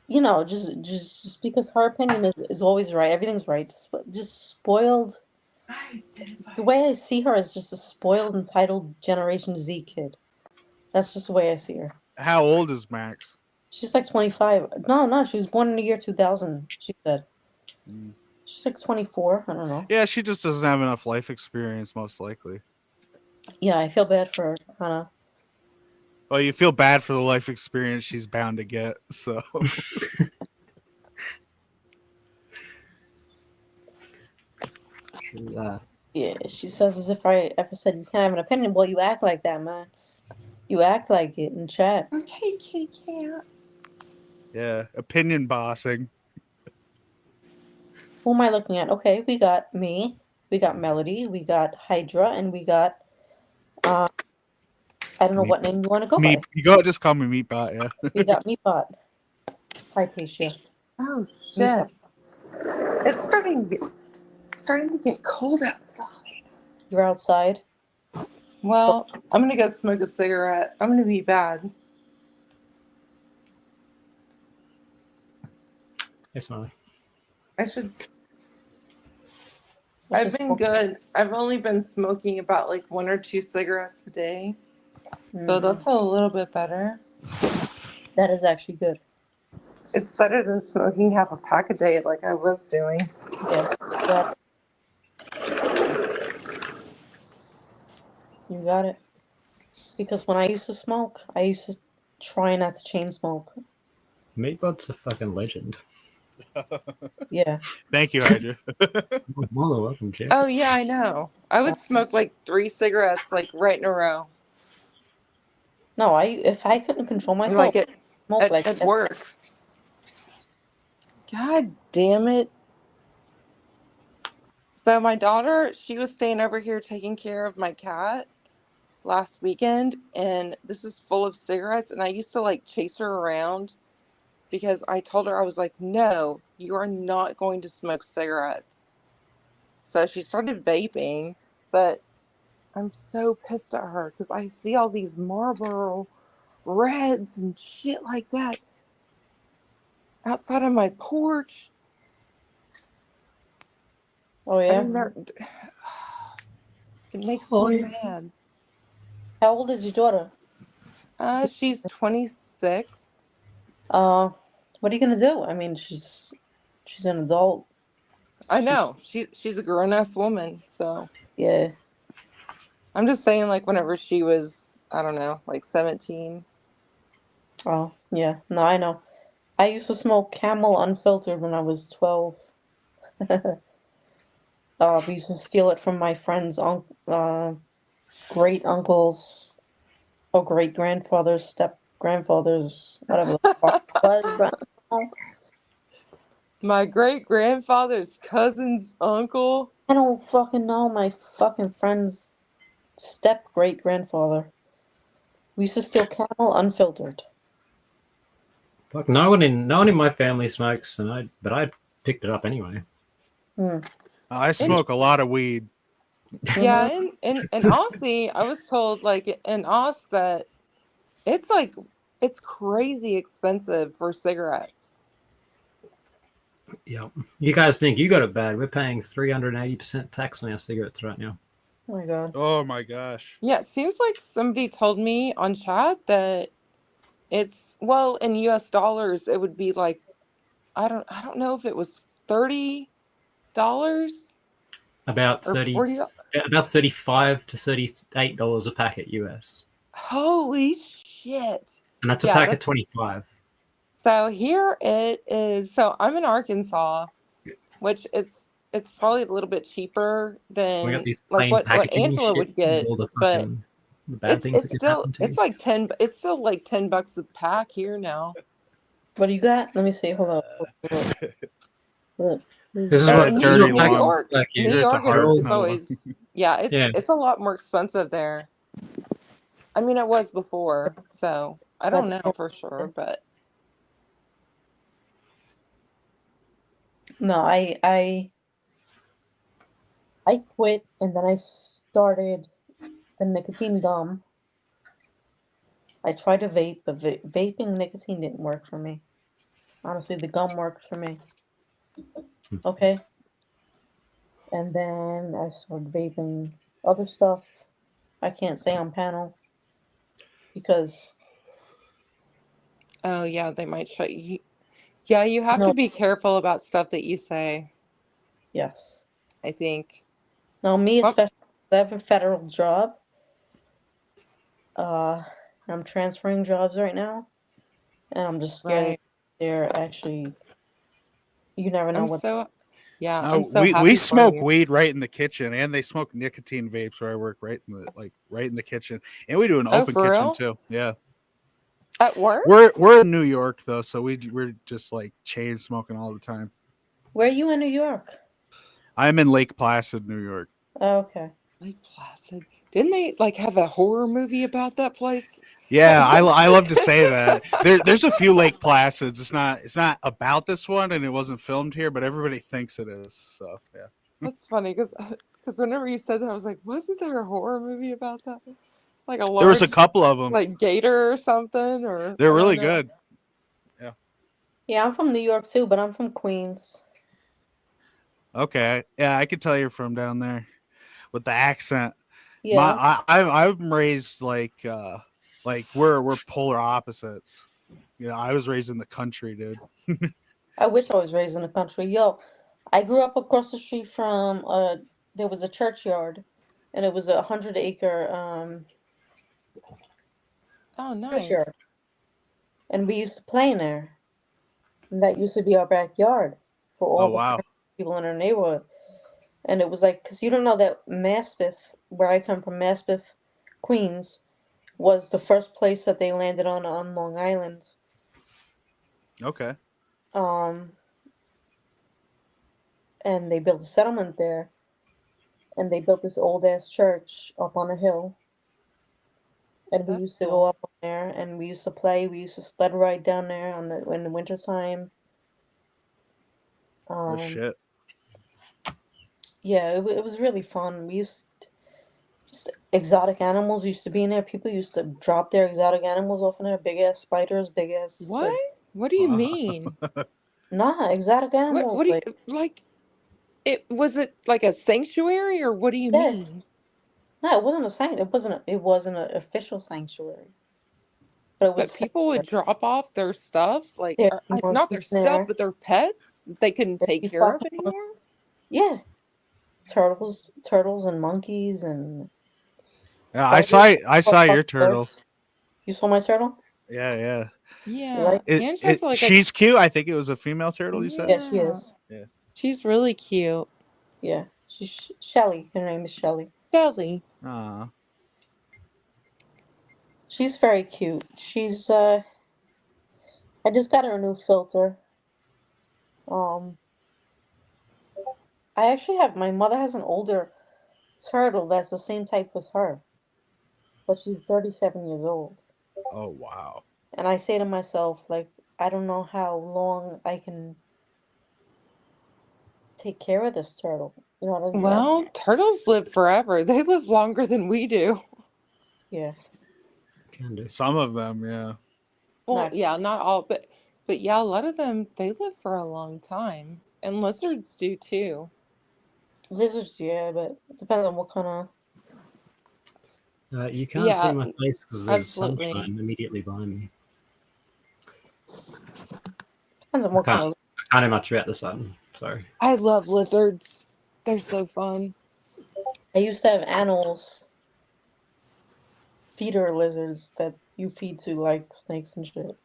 you know, just because her opinion is always right, everything's right. Just spoiled The way I see her is just a spoiled, entitled Generation Z kid. That's just the way I see her. How old is Max? She's like 25. No, she was born in the year 2000, she said. Mm. She's like 24. I don't know. Yeah, she just doesn't have enough life experience, most likely. Yeah, I feel bad for her, kind of. Well, you feel bad for the life experience she's bound to get, so. Yeah, she says as if I ever said you can't have an opinion. Well, you act like that, Max. You act like it in chat. Okay, kitty cat. Yeah, opinion bossing. Who am I looking at? Okay, we got me, we got Melody, we got Hydra, and we got I don't know what name you want to go by. You just call me Meatbot, yeah. We got Meatbot. Hi, Pacia. Oh shit! It's starting to get cold outside. You're outside. Well, I'm gonna go smoke a cigarette. I'm gonna be bad. Hey, Smiley. I should. Let's I've just been smoke. good. I've only been smoking about like 1 or 2 cigarettes a day, so that's a little bit better. That is actually good. It's better than smoking half a pack a day like I was doing. Yeah. But you got it. Because when I used to smoke, I used to try not to chain smoke. Meatbot's a fucking legend. Yeah. Thank you, Hydra. More than welcome, Jeff. Oh yeah, I know. I would smoke like 3 cigarettes like right in a row. No, if I couldn't control myself, Like at smoke like at work. God damn it. So my daughter, she was staying over here taking care of my cat last weekend, and this is full of cigarettes, and I used to like chase her around because I told her, I was like, no, you are not going to smoke cigarettes. So she started vaping, but I'm so pissed at her because I see all these Marlboro Reds and shit like that outside of my porch. Oh yeah. I mean, it makes me mad. How old is your daughter? She's 26. What are you gonna do? I mean, she's an adult. I know. She's a grown-ass woman, so Yeah. I'm just saying, like, whenever she was, I don't know, like 17. Oh yeah. No, I know. I used to smoke Camel unfiltered when I was 12. We used to steal it from my friends' great uncles or great grandfathers, step grandfathers, whatever the fuck it was. I don't know. My great-grandfather's cousin's uncle. I don't fucking know. My fucking friend's step great grandfather. We used to steal Camel unfiltered. Fuck, no one in my family smokes, but I picked it up anyway. I smoke a lot of weed. Yeah, and Aussie, I was told, like, in Aus that it's crazy expensive for cigarettes. Yeah. You guys think you got it bad? We're paying 380% tax on our cigarettes right now. Oh my god. Oh my gosh. Yeah, it seems like somebody told me on chat that it's, well, in US dollars it would be like, I don't know if it was $30 About or 30, $40. about $35 to $38 a packet US, Holy shit. and that's a Yeah, pack of that's- 25. So here it is. So I'm in Arkansas, which it's probably a little bit cheaper than We got these like plain what packaging Angela shit would get, with all the but fucking the bad things that it's can still happen to it's you. like it's still like $10 a pack here now. What do you got? Let me see. Hold on. Look. This is Got what a New dirty New long- York, like you. New It's a York hard is mellow. always yeah, Yeah. it's a lot more expensive there. I mean, it was before, so I don't know for sure, but No, I quit and then I started the nicotine gum. I tried to vape, but vaping nicotine didn't work for me. Honestly, the gum worked for me. Okay. And then I started vaping other stuff. I can't say on panel because Oh yeah, they might shut you. Yeah, you have no, to be careful about stuff that you say, yes. I think. Now me Well, especially, I have a federal job. Uh, I'm transferring jobs right now, and I'm just scared that right. they're actually. You never know I'm what. so yeah, I'm No, so we happy for smoke you. weed right in the kitchen, and they smoke nicotine vapes where I work, right in the kitchen, and we do an Oh, open for kitchen real? too. Yeah, At work? we're in New York though, so we're just like chain smoking all the time. Where are you in New York? I'm in Lake Placid, New York. Oh, okay. Lake Placid. Didn't they like have a horror movie about that place? Yeah, I love to say that. There's a few Lake Placids. It's not about this one, and it wasn't filmed here, but everybody thinks it is. So yeah, That's funny because whenever you said that, I was like, wasn't there a horror movie about that? Like a there was a large couple of them. like gator or something, or They're I don't really know. good. Yeah. Yeah, I'm from New York too, but I'm from Queens. Okay. Yeah, I could tell you're from down there with the accent. Yeah. I'm raised like we're polar opposites. You know, I was raised in the country, dude. I wish I was raised in the country. Yo, I grew up across the street from there was a churchyard, and it was 100 acre Oh, churchyard, nice. and we used to play in there. And that used to be our backyard for Oh all the wow. friends, people in our neighborhood. And it was like, because you don't know that Maspeth, where I come from, Maspeth, Queens, was the first place that they landed on Long Island. Okay. Um, and they built a settlement there, and they built this old ass church up on a hill. And we That's used to go cool. up on there, and we used to play. We used to sled ride down there in the wintertime. Oh Um, shit. yeah, it was really fun. We used just exotic animals used to be in there. People used to drop their exotic animals off in there. Big ass spiders, big ass What? What do you Wow. mean? nah, exotic What animals. do Like you like? It was it like a sanctuary, or what do you yeah, mean? no, it wasn't a sanct. It wasn't an official sanctuary, but it was But a people would sanctuary. drop off their stuff, like There's not monkeys their in stuff, there. but their pets that they couldn't There's take these care of fucking anymore. yeah, turtles and monkeys and Yeah, spiders. I Fuck saw fuck your turtle. birds. You saw my turtle? Yeah, yeah. You like? Yeah, It, Ange has it like a she's cute. I think it was a female turtle, you said? Yeah, she yeah. is. Yeah. She's really cute. Yeah, she's Shelly. Her name is Shelly. Shelly. Aw. She's very cute. She's I just got her a new filter. Um, I actually have my mother has an older turtle that's the same type as her, but she's 37 years old. Oh wow. And I say to myself, like, I don't know how long I can take care of this turtle. You know what I mean? Well, turtles live forever. They live longer than we do. Yeah. Can do. Some of them, yeah. Well, Not yeah, not all, but yeah, a lot of them they live for a long time, and lizards do too. lizards, yeah, but it depends on what kind of. You can't see Yeah, my face because there's absolutely. sunshine immediately behind me. Depends on I what can't, kind of. I can't do much about this one. Sorry. I love lizards. They're so fun. I used to have animals, feeder lizards that you feed to like snakes and shit.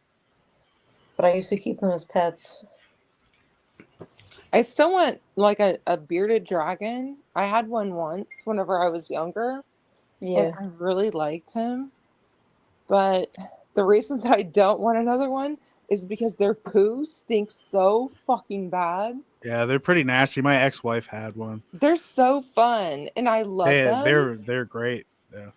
But I used to keep them as pets. I still want like a bearded dragon. I had one once whenever I was younger, and Yeah. I really liked him. But the reason that I don't want another one is because their poo stinks so fucking bad. Yeah, they're pretty nasty. My ex-wife had one. They're so fun and I love them, They're great. Yeah.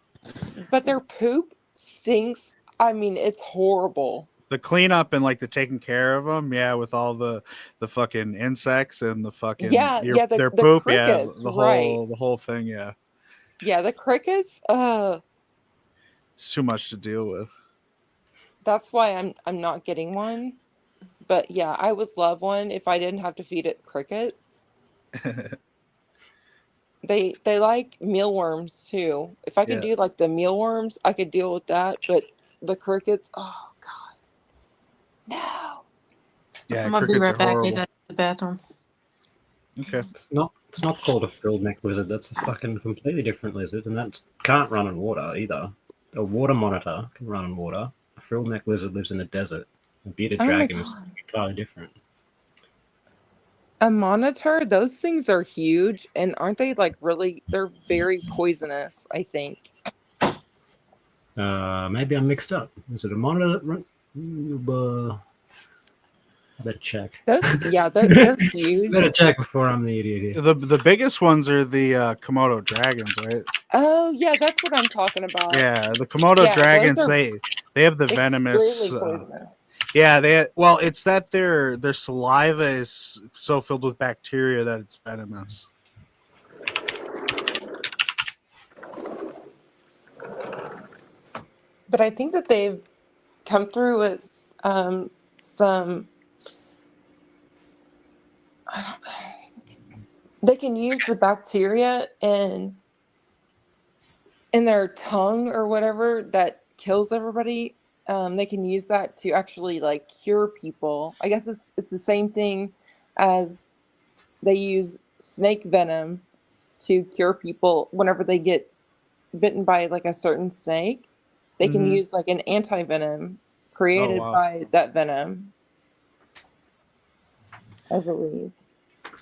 but their poop stinks. I mean, it's horrible. The cleanup and like the taking care of them, yeah, with all the fucking insects and the fucking Yeah, yeah, their the poop, yeah, crickets, right. the whole thing, yeah. Yeah, the crickets, It's too much to deal with. that's why I'm not getting one. But yeah, I would love one if I didn't have to feed it crickets. they like mealworms too. If I could Yeah. do like the mealworms, I could deal with that. But the crickets, oh God, no. Yeah, I'm gonna be crickets right are back. I horrible. got to the bathroom. Okay. It's not called a frilled neck lizard. That's a fucking completely different lizard, and that can't run in water either. A water monitor can run in water. A frilled neck lizard lives in a desert. A bearded Oh my dragon is God. entirely different. A monitor, those things are huge, and aren't they like really? They're very poisonous, I think. Maybe I'm mixed up. Is it a monitor that run? I better check. Yeah, they're huge. Better check before I'm the idiot here. The biggest ones are the Komodo dragons, right? Oh yeah, that's what I'm talking about. Yeah, the Komodo Yeah, those dragons. are They have the venomous. extremely poisonous. Yeah, well, it's that their saliva is so filled with bacteria that it's venomous. But I think that they've come through with some. They can use the bacteria in their tongue or whatever that kills everybody. They can use that to actually like cure people. I guess it's the same thing as they use snake venom to cure people whenever they get bitten by like a certain snake. They can Mhm. use like an anti-venom created wow. by that venom, I believe.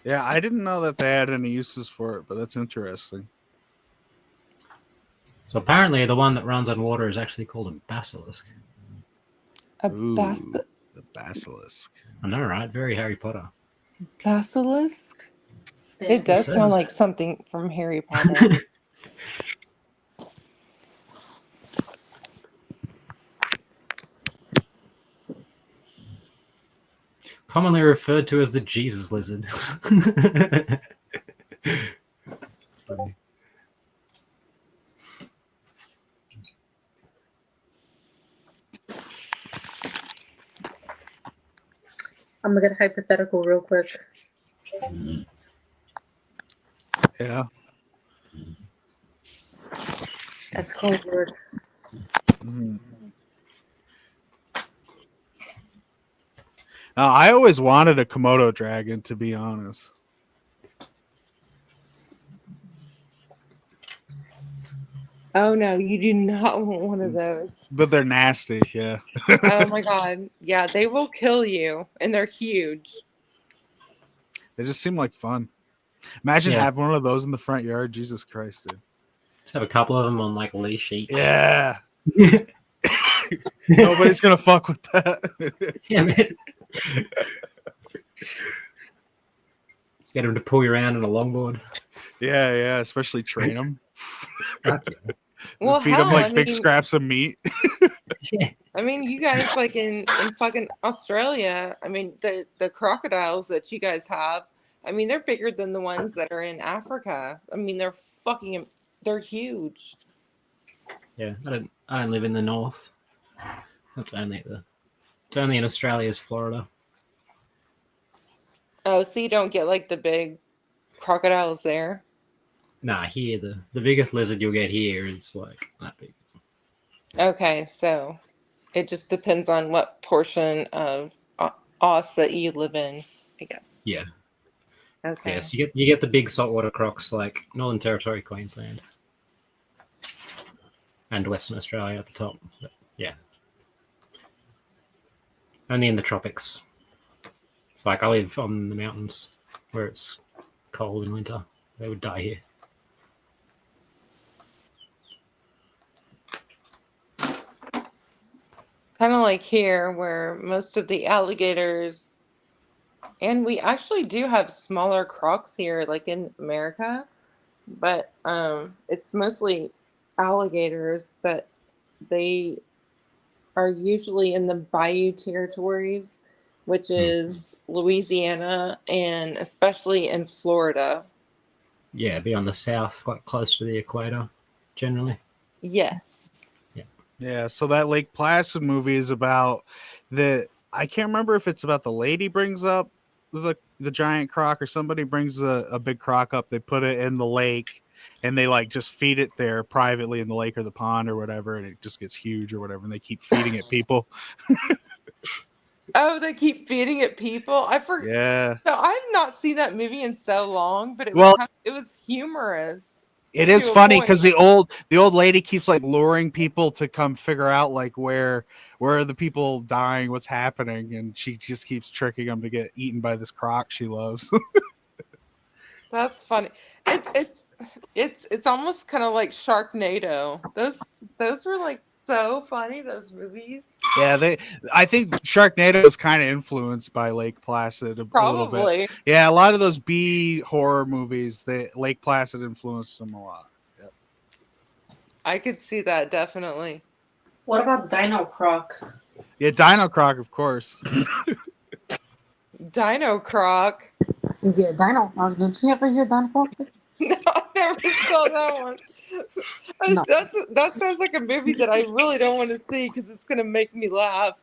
Yeah, I didn't know that they had any uses for it, but that's interesting. So apparently, the one that runs on water is actually called a basilisk. Ooh, Basilisk? the basilisk. I know, right? Very Harry Potter. Basilisk? It does says. sound like something from Harry Potter. Commonly referred to as the Jesus lizard. It's funny. I'm gonna get hypothetical real quick. Yeah. That's code word. Mhm. Now, I always wanted a Komodo dragon, to be honest. Oh no, you do not want one of those. But they're nasty, yeah. Oh my God. Yeah, they will kill you, and they're huge. They just seem like fun. Imagine Yeah. having one of those in the front yard. Jesus Christ, dude. Just have a couple of them on like a leash each. Yeah. Nobody's gonna fuck with that. Yeah, man. Get them to pull you around on a longboard. Yeah, especially train them. Fuck yeah. Well, Feed them hell, like I big mean, scraps of meat. Yeah. I mean, you guys like in fucking Australia. I mean, the crocodiles that you guys have. I mean, they're bigger than the ones that are in Africa. I mean, they're huge. Yeah, I don't live in the north. It's only in Australia's Florida. Oh, so you don't get like the big crocodiles there? Nah, here the biggest lizard you'll get here is like that big. Okay, so it just depends on what portion of Aus that you live in, I guess. Yeah. Okay. Yes, you get the big saltwater crocs like Northern Territory, Queensland, and Western Australia at the top. But yeah, only in the tropics. It's like I live on the mountains where it's cold in winter. They would die here. Kind of like here, where most of the alligators, and we actually do have smaller crocs here, like in America, but it's mostly alligators, but they are usually in the bayou territories, which is Louisiana and especially in Florida. Yeah, be on the south, quite close to the equator, generally. Yes. Yeah, so that Lake Placid movie is about I can't remember if it's about the lady brings up the the giant croc, or somebody brings a big croc up, they put it in the lake, and they like just feed it there privately in the lake or the pond or whatever, and it just gets huge or whatever, and they keep feeding it people. Oh, they keep feeding it people. I forgot. Yeah. So I've not seen that movie in so long, but Well, it was humorous. it is to a funny point. because the old lady keeps like luring people to come figure out like where are the people dying, what's happening, and she just keeps tricking them to get eaten by this croc she loves. That's funny. It's almost kind of like Sharknado. Those were like so funny. Those movies. Yeah, I think Sharknado was kind of influenced by Lake Placid a little bit. Probably. Yeah, a lot of those B horror movies, Lake Placid influenced them a lot. Yep. I could see that definitely. What about Dino Croc? Yeah, Dino Croc, of course. Dino Croc. Yeah, Dino Croc. Did you ever hear Dino Croc? No, I never saw that one. No. That sounds like a movie that I really don't want to see because it's gonna make me laugh.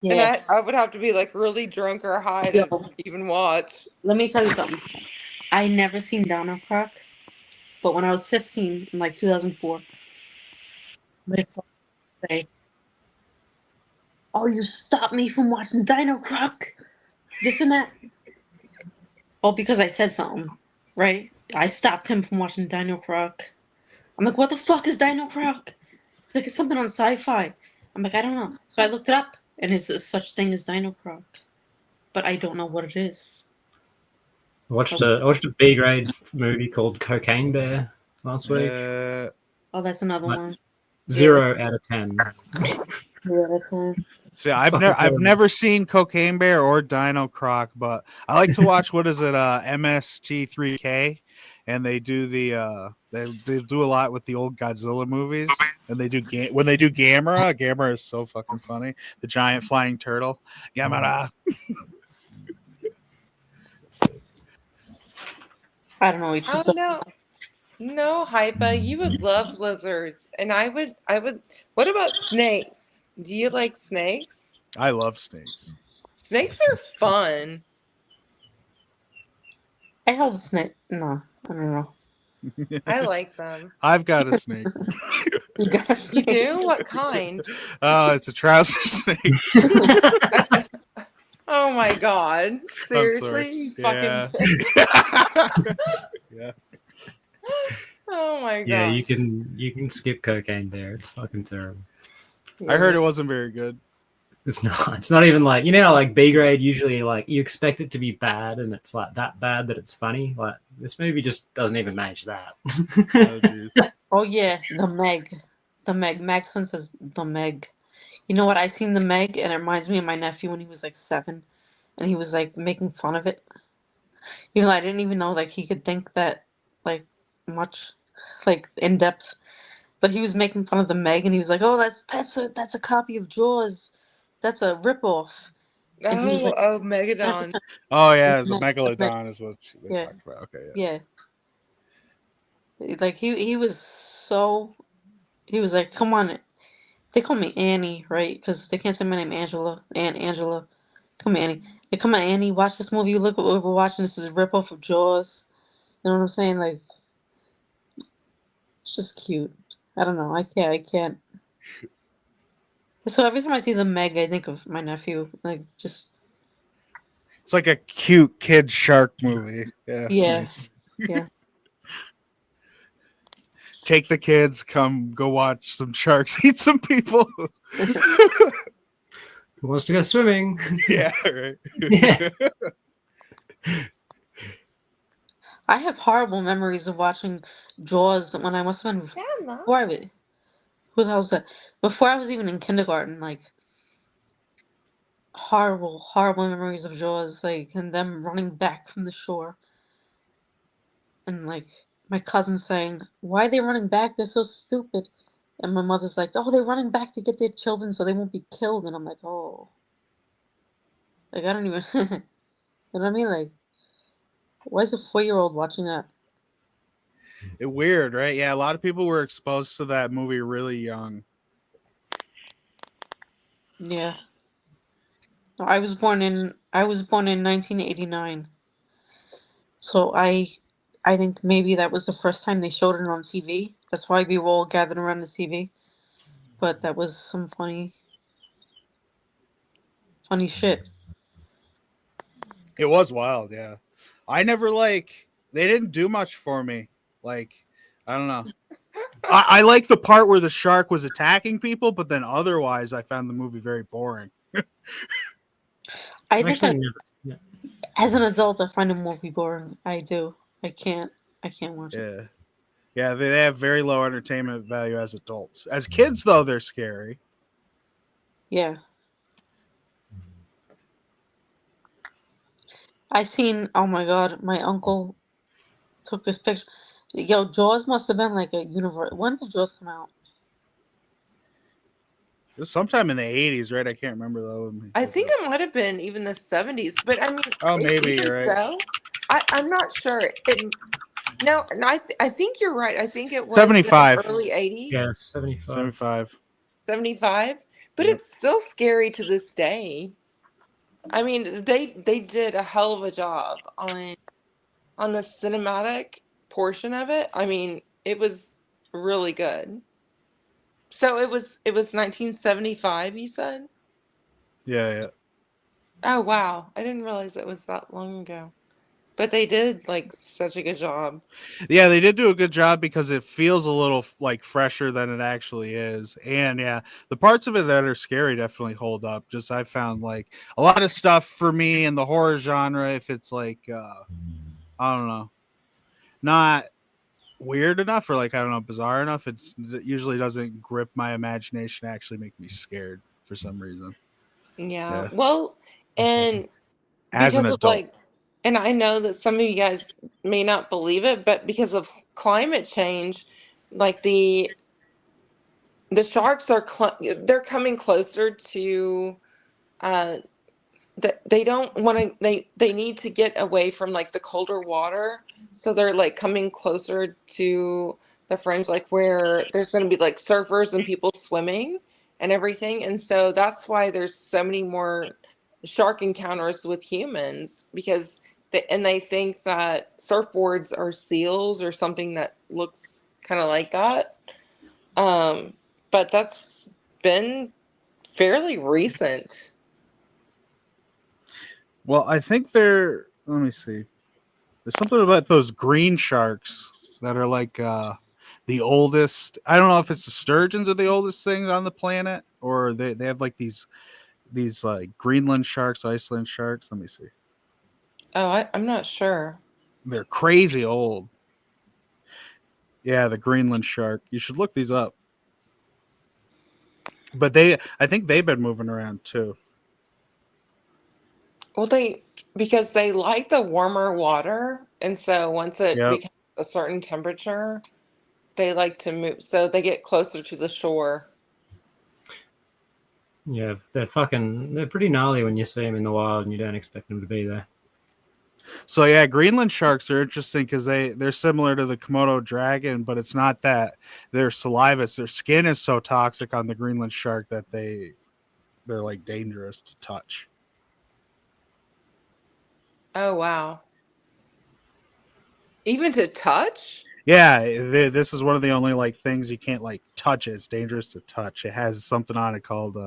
Yeah. And I would have to be like really drunk or high to even watch. Let me tell you something. I never seen Dino Croc, but when I was 15 in like 2004, my father would say, "Oh, you stopped me from watching Dino Croc, this and that." Well, because I said something, right? I stopped him from watching Dino Croc. I'm like, "What the fuck is Dino Croc?" It's like it's something on Sci-Fi. I'm like, I don't know. So I looked it up, and it's such thing as Dino Croc, but I don't know what it is. I watched a B grade movie called Cocaine Bear last week. Uh, Oh, that's another What? one. 0 out of 10. Yeah, that's one. See, I've Fucking never terrible. never seen Cocaine Bear or Dino Croc, but I like to watch what is it, MST3K, and they do they do a lot with the old Godzilla movies, and they do when they do Gamera. Gamera is so fucking funny. The giant flying turtle, Gamera. I don't know. It's Oh just no, Hypa, you would love lizards, and I would. What about snakes? Do you like snakes? I love snakes. Snakes are fun. I held a snake. No, I don't know. I like them. I've got a snake. You got a You snake. do? What kind? Oh, it's a trouser snake. Oh my god! sorry. Seriously, you Yeah. fucking. Yeah. Oh my god! Yeah, you can skip Cocaine Bear. It's fucking terrible. I heard it wasn't very good. It's not. It's not even like, you know, like B grade usually like you expect it to be bad and it's like that bad that it's funny. Like this movie just doesn't even manage that. Oh, geez. Oh yeah, the Meg. The Meg. Maxson says the Meg. You know what? I seen the Meg, and it reminds me of my nephew when he was like 7, and he was like making fun of it. Even though I didn't even know like he could think that like much, like in depth. But he was making fun of the Meg, and he was like, "Oh, that's a copy of Jaws. That's a ripoff." And he was like, Oh, Megadon. Oh yeah, the Meg- megalodon is what they Yeah. talked about. Okay, yeah. Yeah. Like he was so. He was like, "Come on." They call me Annie, right? Because they can't say my name Angela. Aunt Angela. Come on, Annie. They come on, Annie. Watch this movie. Look what we're watching. This is a ripoff of Jaws. You know what I'm saying? Like, it's just cute. I don't know. I can't. So every time I see the Meg, I think of my nephew. Like, just It's like a cute kid shark movie. Yeah. yeah, Nice. yeah. Take the kids, go watch some sharks eat some people. Who wants to go swimming? Yeah, right. Yeah. I have horrible memories of watching Jaws when I must have been before I was. Who the hell's that? Before I was even in kindergarten, like horrible, horrible memories of Jaws, like and them running back from the shore, and like my cousin saying, "Why are they running back? They're so stupid." And my mother's like, "Oh, they're running back to get their children so they won't be killed." And I'm like, "Oh, like I don't even." You know what I mean? Like, why is a 4-year-old watching that? It weird, right? Yeah, a lot of people were exposed to that movie really young. Yeah. No, I was born in 1989. So I think maybe that was the first time they showed it on TV. That's why we were all gathered around the TV. But that was some funny shit. It was wild, yeah. I never like they didn't do much for me. Like, I don't know. I like the part where the shark was attacking people, but then otherwise I found the movie very boring. I I've think actually never seen it. as an adult I find a movie boring. I do. I can't watch it. Yeah. Yeah, they have very low entertainment value as adults. As kids though, they're scary. Yeah. I seen, oh my god, my uncle took this picture. Yo, Jaws must have been like a universe. When did Jaws come out? It was sometime in the 80s, right? I can't remember though. I think it might have been even the 70s, but I mean, Oh, maybe even you're right. so, I'm not sure. No, I think you're right. I think it was 75. the early 80s, Yeah, 75. 75. 75, but Yep. it's still scary to this day. I mean, they did a hell of a job on the cinematic portion of it. I mean, it was really good. So it was 1975, you said? Yeah, yeah. Oh wow, I didn't realize it was that long ago. But they did like such a good job. Yeah, they did do a good job because it feels a little like fresher than it actually is. And yeah, the parts of it that are scary definitely hold up. Just I found like a lot of stuff for me in the horror genre, if it's like I don't know, not weird enough or like I don't know, bizarre enough, it usually doesn't grip my imagination, actually make me scared for some reason. Yeah. Yeah. Well, and As an because of adult. like, and I know that some of you guys may not believe it, but because of climate change, like the sharks are they're coming closer to uh they don't want to they need to get away from like the colder water, so they're like coming closer to the fringe, like where there's going to be like surfers and people swimming and everything, and so that's why there's so many more shark encounters with humans, because they think that surfboards are seals or something that looks kind of like that, um but that's been fairly recent. Well, I think they're let me see. There's something about those green sharks that are like the oldest. I don't know if it's the sturgeons are the oldest things on the planet, or they have like these like Greenland sharks, Iceland sharks. Let me see. Oh, I'm not sure. They're crazy old. Yeah, the Greenland shark. You should look these up. But I think they've been moving around too. Well, because they like the warmer water, and so once it Yep. becomes a certain temperature, they like to move, so they get closer to the shore. Yeah, they're pretty gnarly when you see them in the wild and you don't expect them to be there. So yeah, Greenland sharks are interesting because they're similar to the Komodo dragon, but it's not that their saliva, their skin is so toxic on the Greenland shark that they're like dangerous to touch. Oh, wow. Even to touch? Yeah, this is one of the only like things you can't like touch. It's dangerous to touch. It has something on it called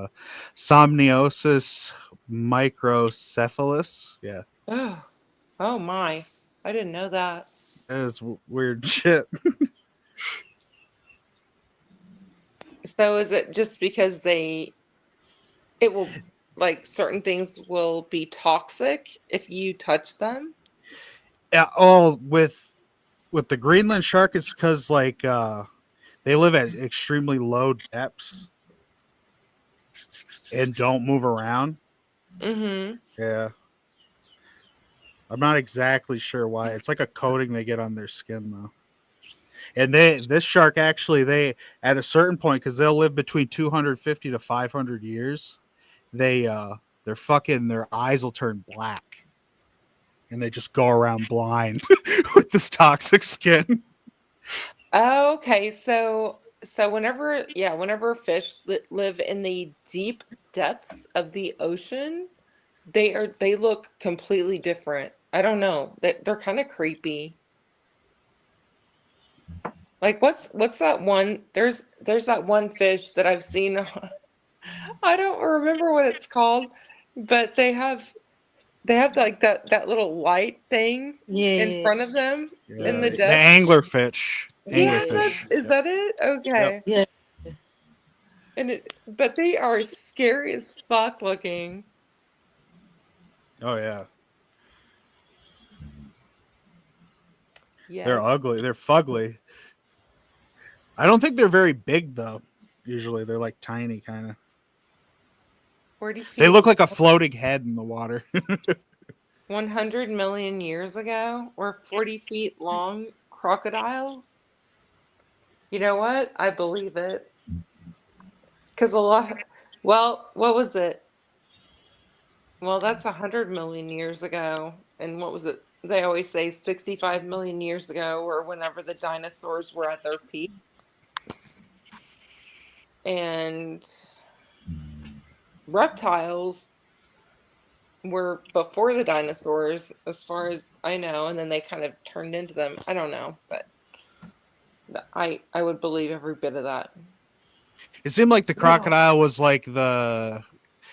Somniosis microcephalus. Yeah, Oh my. I didn't know that. that is weird shit. So is it just because it will, like certain things will be toxic if you touch them? Yeah, oh, with the Greenland shark, it's because like they live at extremely low depths and don't move around. Mm-hmm. Yeah, I'm not exactly sure why. It's like a coating they get on their skin though. And this shark actually, they at a certain point, because they'll live between 250 to 500 years, their eyes will turn black, and they just go around blind with this toxic skin. Oh, okay. So whenever fish live in the deep depths of the ocean, they look completely different I don't know. They're kind of creepy. Like what's that one? There's that one fish that I've seen. I don't remember what it's called, but they have like that little light thing in Yeah, front of them in the The depths. anglerfish. Yeah, Anglerfish. is that it? Okay. yeah. But they are scary as fuck looking. Oh yeah. Yes. They're ugly. They're fugly. I don't think they're very big though. Usually they're like tiny kind of. 40 feet. They look like a floating head in the water. 100 million years ago were 40 feet long crocodiles. You know what? I believe it. Because well, what was it? Well, that's 100 million years ago. And what was it? They always say 65 million years ago, or whenever the dinosaurs were at their peak. And reptiles were before the dinosaurs, as far as I know, and then they kind of turned into them. I don't know, but I would believe every bit of that. It seemed like the Yeah. crocodile was like the,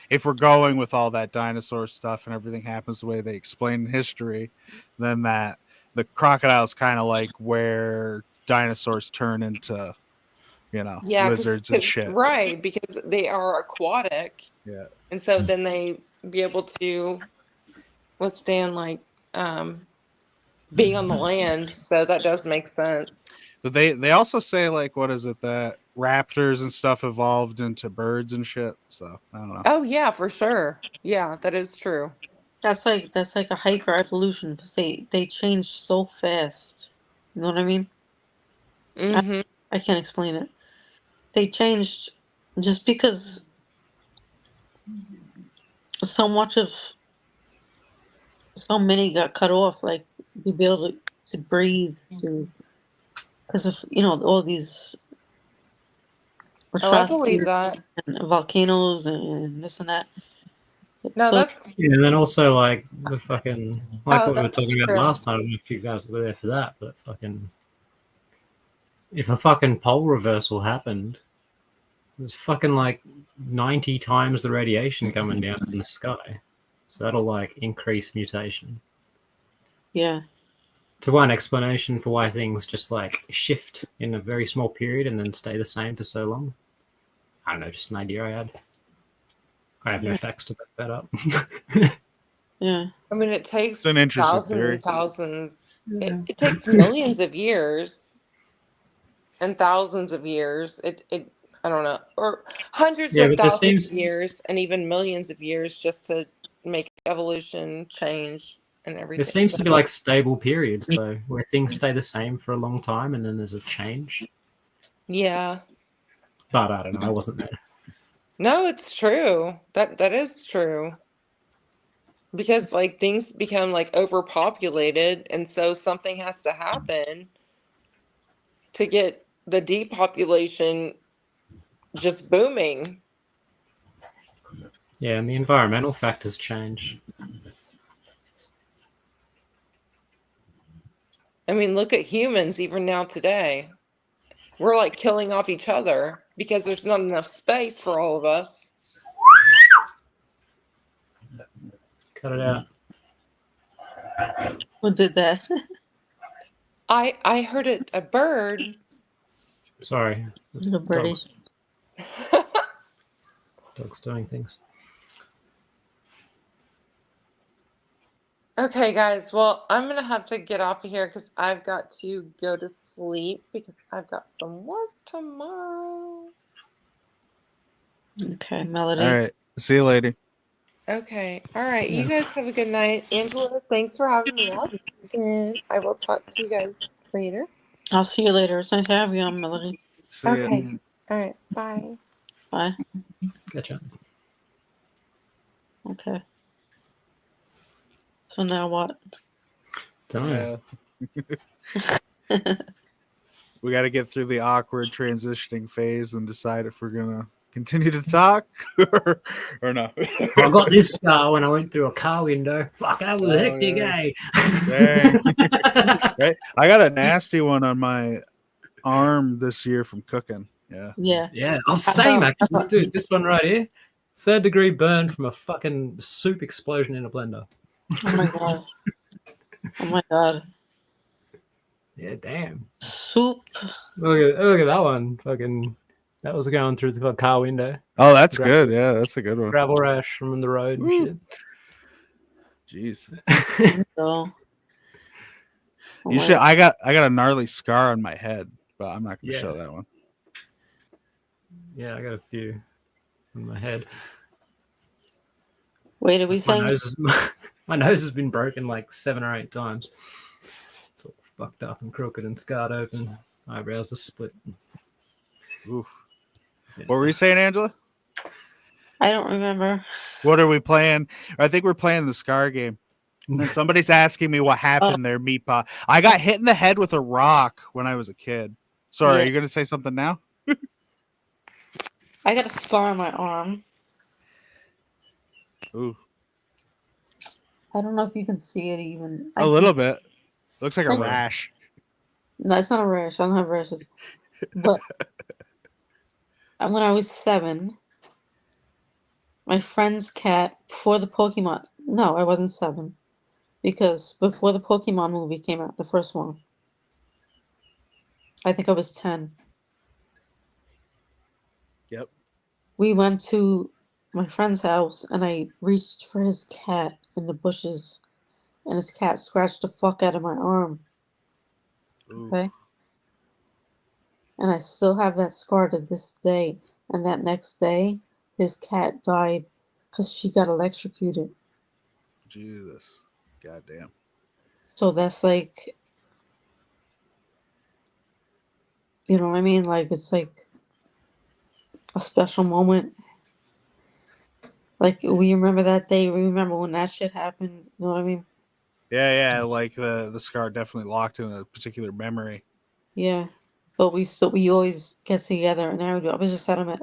if we're going with all that dinosaur stuff and everything happens the way they explain in history, then that the crocodile's kind of like where dinosaurs turn into, Yeah, lizards and shit. right, because they are aquatic, Yeah. and so then they be able to withstand like being on the land. So that does make sense. But they also say like, what is it, that raptors and stuff evolved into birds and shit. So I don't know. Oh yeah, for sure. Yeah, that is true. That's like a hyper evolution because they change so fast. You know what I mean? Mm-hmm. I can't explain it. They changed just because so much of so many got cut off. Like to be able to breathe, to because of all these Oh, I believe atrocities that. and volcanoes and this and that. No, So that's Yeah, and then also like the fucking like Oh, what we were that's talking about true. last time. I don't know if you guys were there for that, but fucking if a fucking pole reversal happened, there's fucking like 90 times the radiation coming down in the sky. So that'll like increase mutation. yeah, So one explanation for why things just like shift in a very small period and then stay the same for so long. I don't know, just an idea I had. I have no Yeah. facts to back that up. yeah. I mean, it takes It's an interesting thousands theory. and thousands. Yeah. It takes millions of years and thousands of years. It I don't know, or hundreds Yeah, of but there thousands seems- of years and even millions of years just to make evolution change and everything. There seems to be like stable periods though, where things stay the same for a long time and then there's a change. Yeah. But I don't know, I wasn't there. No, it's true. That is true. Because like things become like overpopulated, and so something has to happen to get the depopulation just booming. Yeah, and the environmental factors change. I mean, look at humans even now today. We're like killing off each other because there's not enough space for all of us. Cut it out. Who did that? I heard a bird. Sorry. Little birdie. Dog's doing things. Okay, guys. Well, I'm going to have to get off of here because I've got to go to sleep because I've got some work tomorrow. Okay, Melody. All right. See you later. Okay. All right. You guys have a good night. Angela, thanks for having me up. And I will talk to you guys later. I'll see you later. It's nice to have you on, Melody. See ya. Okay. All right. Bye. Bye. Gotcha. Okay. So now what? Don't know. We got to get through the awkward transitioning phase and decide if we're gonna continue to talk or no? I got this scar when I went through a car window. Fuck, that was Oh, hectic, yeah. eh? Dang. Right? I got a nasty one on my arm this year from cooking. Yeah. Yeah. Yeah, oh, same about- actually, dude. This one right here, 3rd degree burn from a fucking soup explosion in a blender. Oh my god. Oh my god. Yeah, damn. Soup. Look at that one. Fucking, that was going through the car window. Oh, that's Gravel. good. Yeah, that's a good one. Gravel rash from the road and Woo. Jeez. shit. So. Oh You my- should. I got a gnarly scar on my head, but I'm not gonna Yeah. show that one. Yeah, I got a few in my head. Wait, are we My saying? nose, my nose has been broken like 7 or 8 times. It's all fucked up and crooked and scarred open. Eyebrows are split. Oof. Yeah. What were you saying, Angela? I don't remember. What are we playing? I think we're playing the scar game. And somebody's asking me what happened there, Meatball. I got hit in the head with a rock when I was a kid. Sorry, Yeah. are you gonna say something now? I got a scar on my arm. Ooh, I don't know if you can see it even. a little bit. Looks like a Thank- rash. No, it's not a rash. I don't have rashes. But when I was 7, my friend's cat, before the Pokemon. No, I wasn't 7. Because before the Pokemon movie came out, the first one. I think I was 10. Yep. We went to my friend's house and I reached for his cat in the bushes. And his cat scratched the fuck out of my arm. Ooh. Okay. And I still have that scar to this day. And that next day, his cat died because she got electrocuted. Jesus. Goddamn. So that's like, you know what I mean? Like, it's like a special moment. Like, we remember that day. We remember when that shit happened. You know what I mean? Yeah, like the scar definitely locked in a particular memory. Yeah. But we always get together. And I was just at him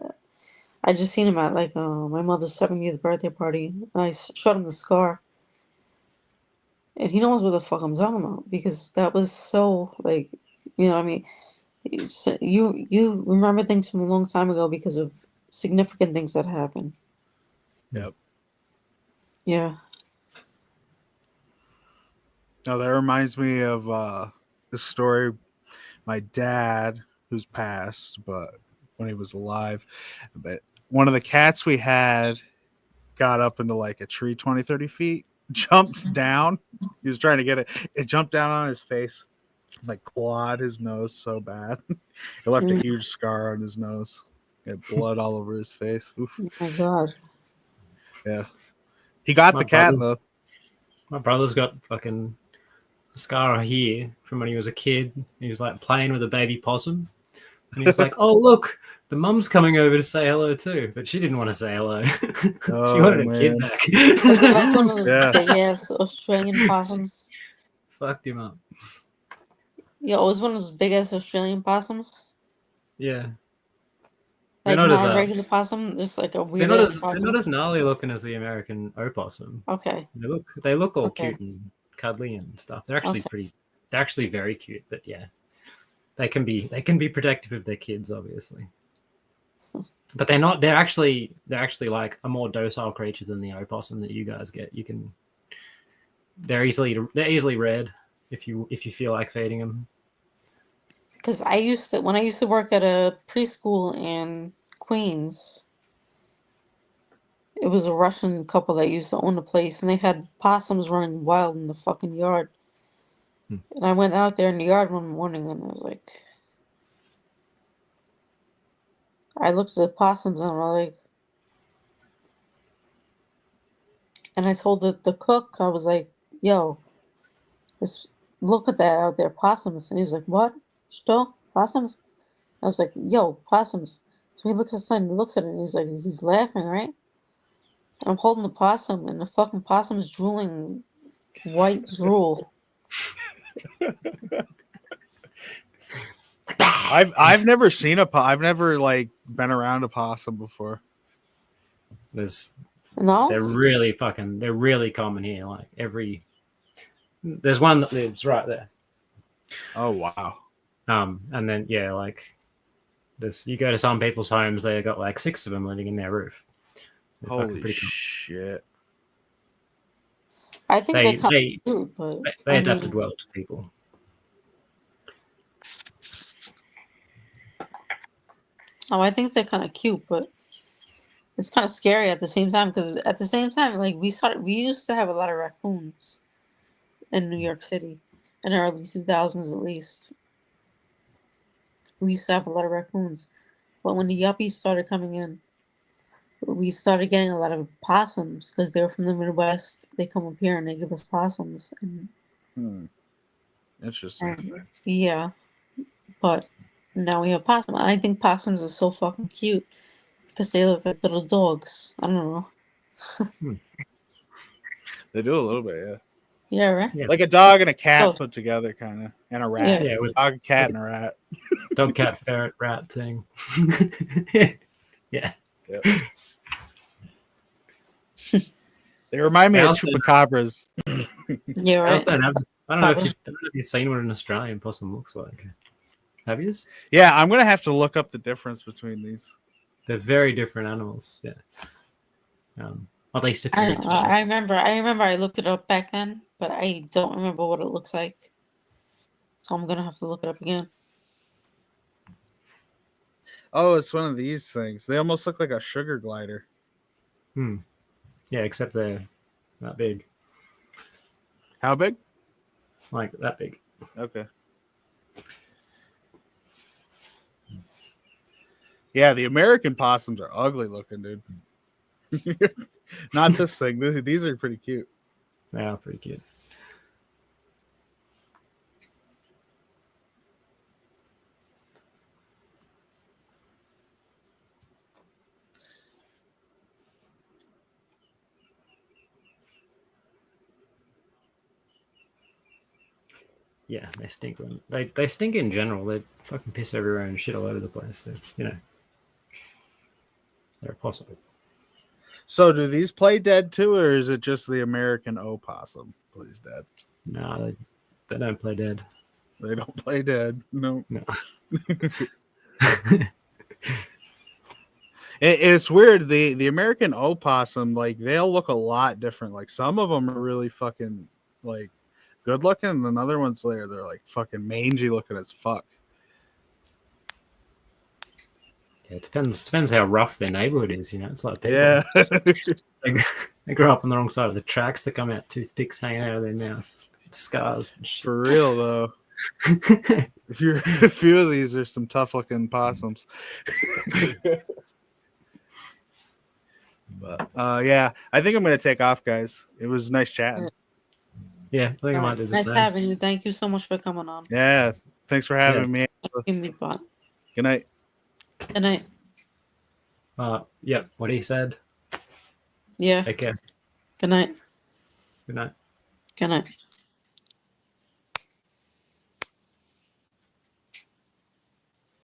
I just seen him at like my mother's 70th birthday party. And I showed him the scar. And he knows what the fuck I'm talking about because that was so like, you know what I mean? You remember things from a long time ago because of significant things that happened. Yep. Yeah. No, that reminds me of the story. My dad, who's passed, but when he was alive, but one of the cats we had got up into like a tree 20, 30 feet, jumped down. He was trying to get it. It jumped down on his face, like clawed his nose so bad. It left a huge scar on his nose. He had blood all over his face. Oof. Oh my God. Yeah. He got My the cat, brother's- though. My brother's got fucking a scar here from when he was a kid. He was like playing with a baby possum. And he was like, oh, look, the mum's coming over to say hello too. But she didn't want to say hello. She Oh, wanted a kid man. back. Was it like one of those Yeah. big ass Australian possums? Fucked him up. Yeah, it was one of those big ass Australian possums. Yeah. They're Like not as not a regular possum, just like a they're weird not ass as possum. gnarly looking as the American opossum. Okay. They look all Okay. cute and cuddly and stuff. They're actually Okay. they're actually very cute, but yeah. They can be protective of their kids, obviously. But they're actually like a more docile creature than the opossum that you guys get. They're easily reared if you feel like feeding them. Because when I used to work at a preschool in Queens, it was a Russian couple that used to own the place, and they had possums running wild in the fucking yard. Hmm. And I went out there in the yard one morning, and I was like, I looked at the possums, and I was like, and I told the cook, I was like, yo, just look at that out there, possums. And he was like, what? Что? Possums? I was like, yo, possums. So he looks at something, he looks at it, and he's like, he's laughing, right? And I'm holding the possum, and the fucking possum's drooling white drool. I've never seen I've never like been around a possum before. There's No? they're really common here. Like there's one that lives right there. Oh wow. And then yeah, like you go to some people's homes, they got like 6 of them living in their roof. They're fucking Holy pretty cool. shit. I think They they're kind they of cute, but they I adapted mean, well to people. oh, I think they're kind of cute, but it's kind of scary at the same time because at the same time, like we used to have a lot of raccoons in New York City in the early 2000s at least. We used to have a lot of raccoons, but when the yuppies started coming in, we started getting a lot of possums because they're from the Midwest. They come up here and they give us possums, Interesting. and yeah, but now we have possum. I think possums are so fucking cute because they look like little dogs. I don't know. They do a little bit, yeah. Yeah, right. Yeah. Like a dog and a cat Oh. put together, kind of, and a rat. Yeah, with Dog, a cat, and a rat. dog, cat, ferret, rat thing. Yeah. Yep. They remind me They of also- chupacabras. Yeah, I right. also don't know if Probably. you've seen what an Australian possum looks like. Have you? Yeah, I'm gonna have to look up the difference between these. They're very different animals. Yeah. At least I appearance. don't know. I remember I looked it up back then, but I don't remember what it looks like. So I'm gonna have to look it up again. Oh, it's one of these things. They almost look like a sugar glider. Yeah, except they're that big, How big? like that big. Okay. Yeah, the American possums are ugly looking, dude. Not this thing. These are pretty cute. They are pretty cute. Yeah, they stink. They stink in general. They fucking piss everywhere and shit all over the place. So, they're possible. So, do these play dead too, or is it just the American opossum plays dead? No, they don't play dead. They don't play dead. No. No. It's weird. The American opossum, like, they'll look a lot different. Like, some of them are really fucking like good looking, and then other ones they're like fucking mangy looking as fuck. Yeah, it depends how rough their neighborhood is. It's like people. Yeah. They grow up on the wrong side of the tracks. They come out toothpicks hanging out of their mouth, scars and shit. For real though. A few of these are some tough looking possums. But yeah, I think I'm gonna take off, guys. It was nice chatting. Yeah, I think I might do the Nice same. having you. Thank you so much for coming on. Yeah, thanks for having me. Give me bot. Good night. Good night. Yeah, what he said. Yeah. Take care. Good night. Good night. Good night.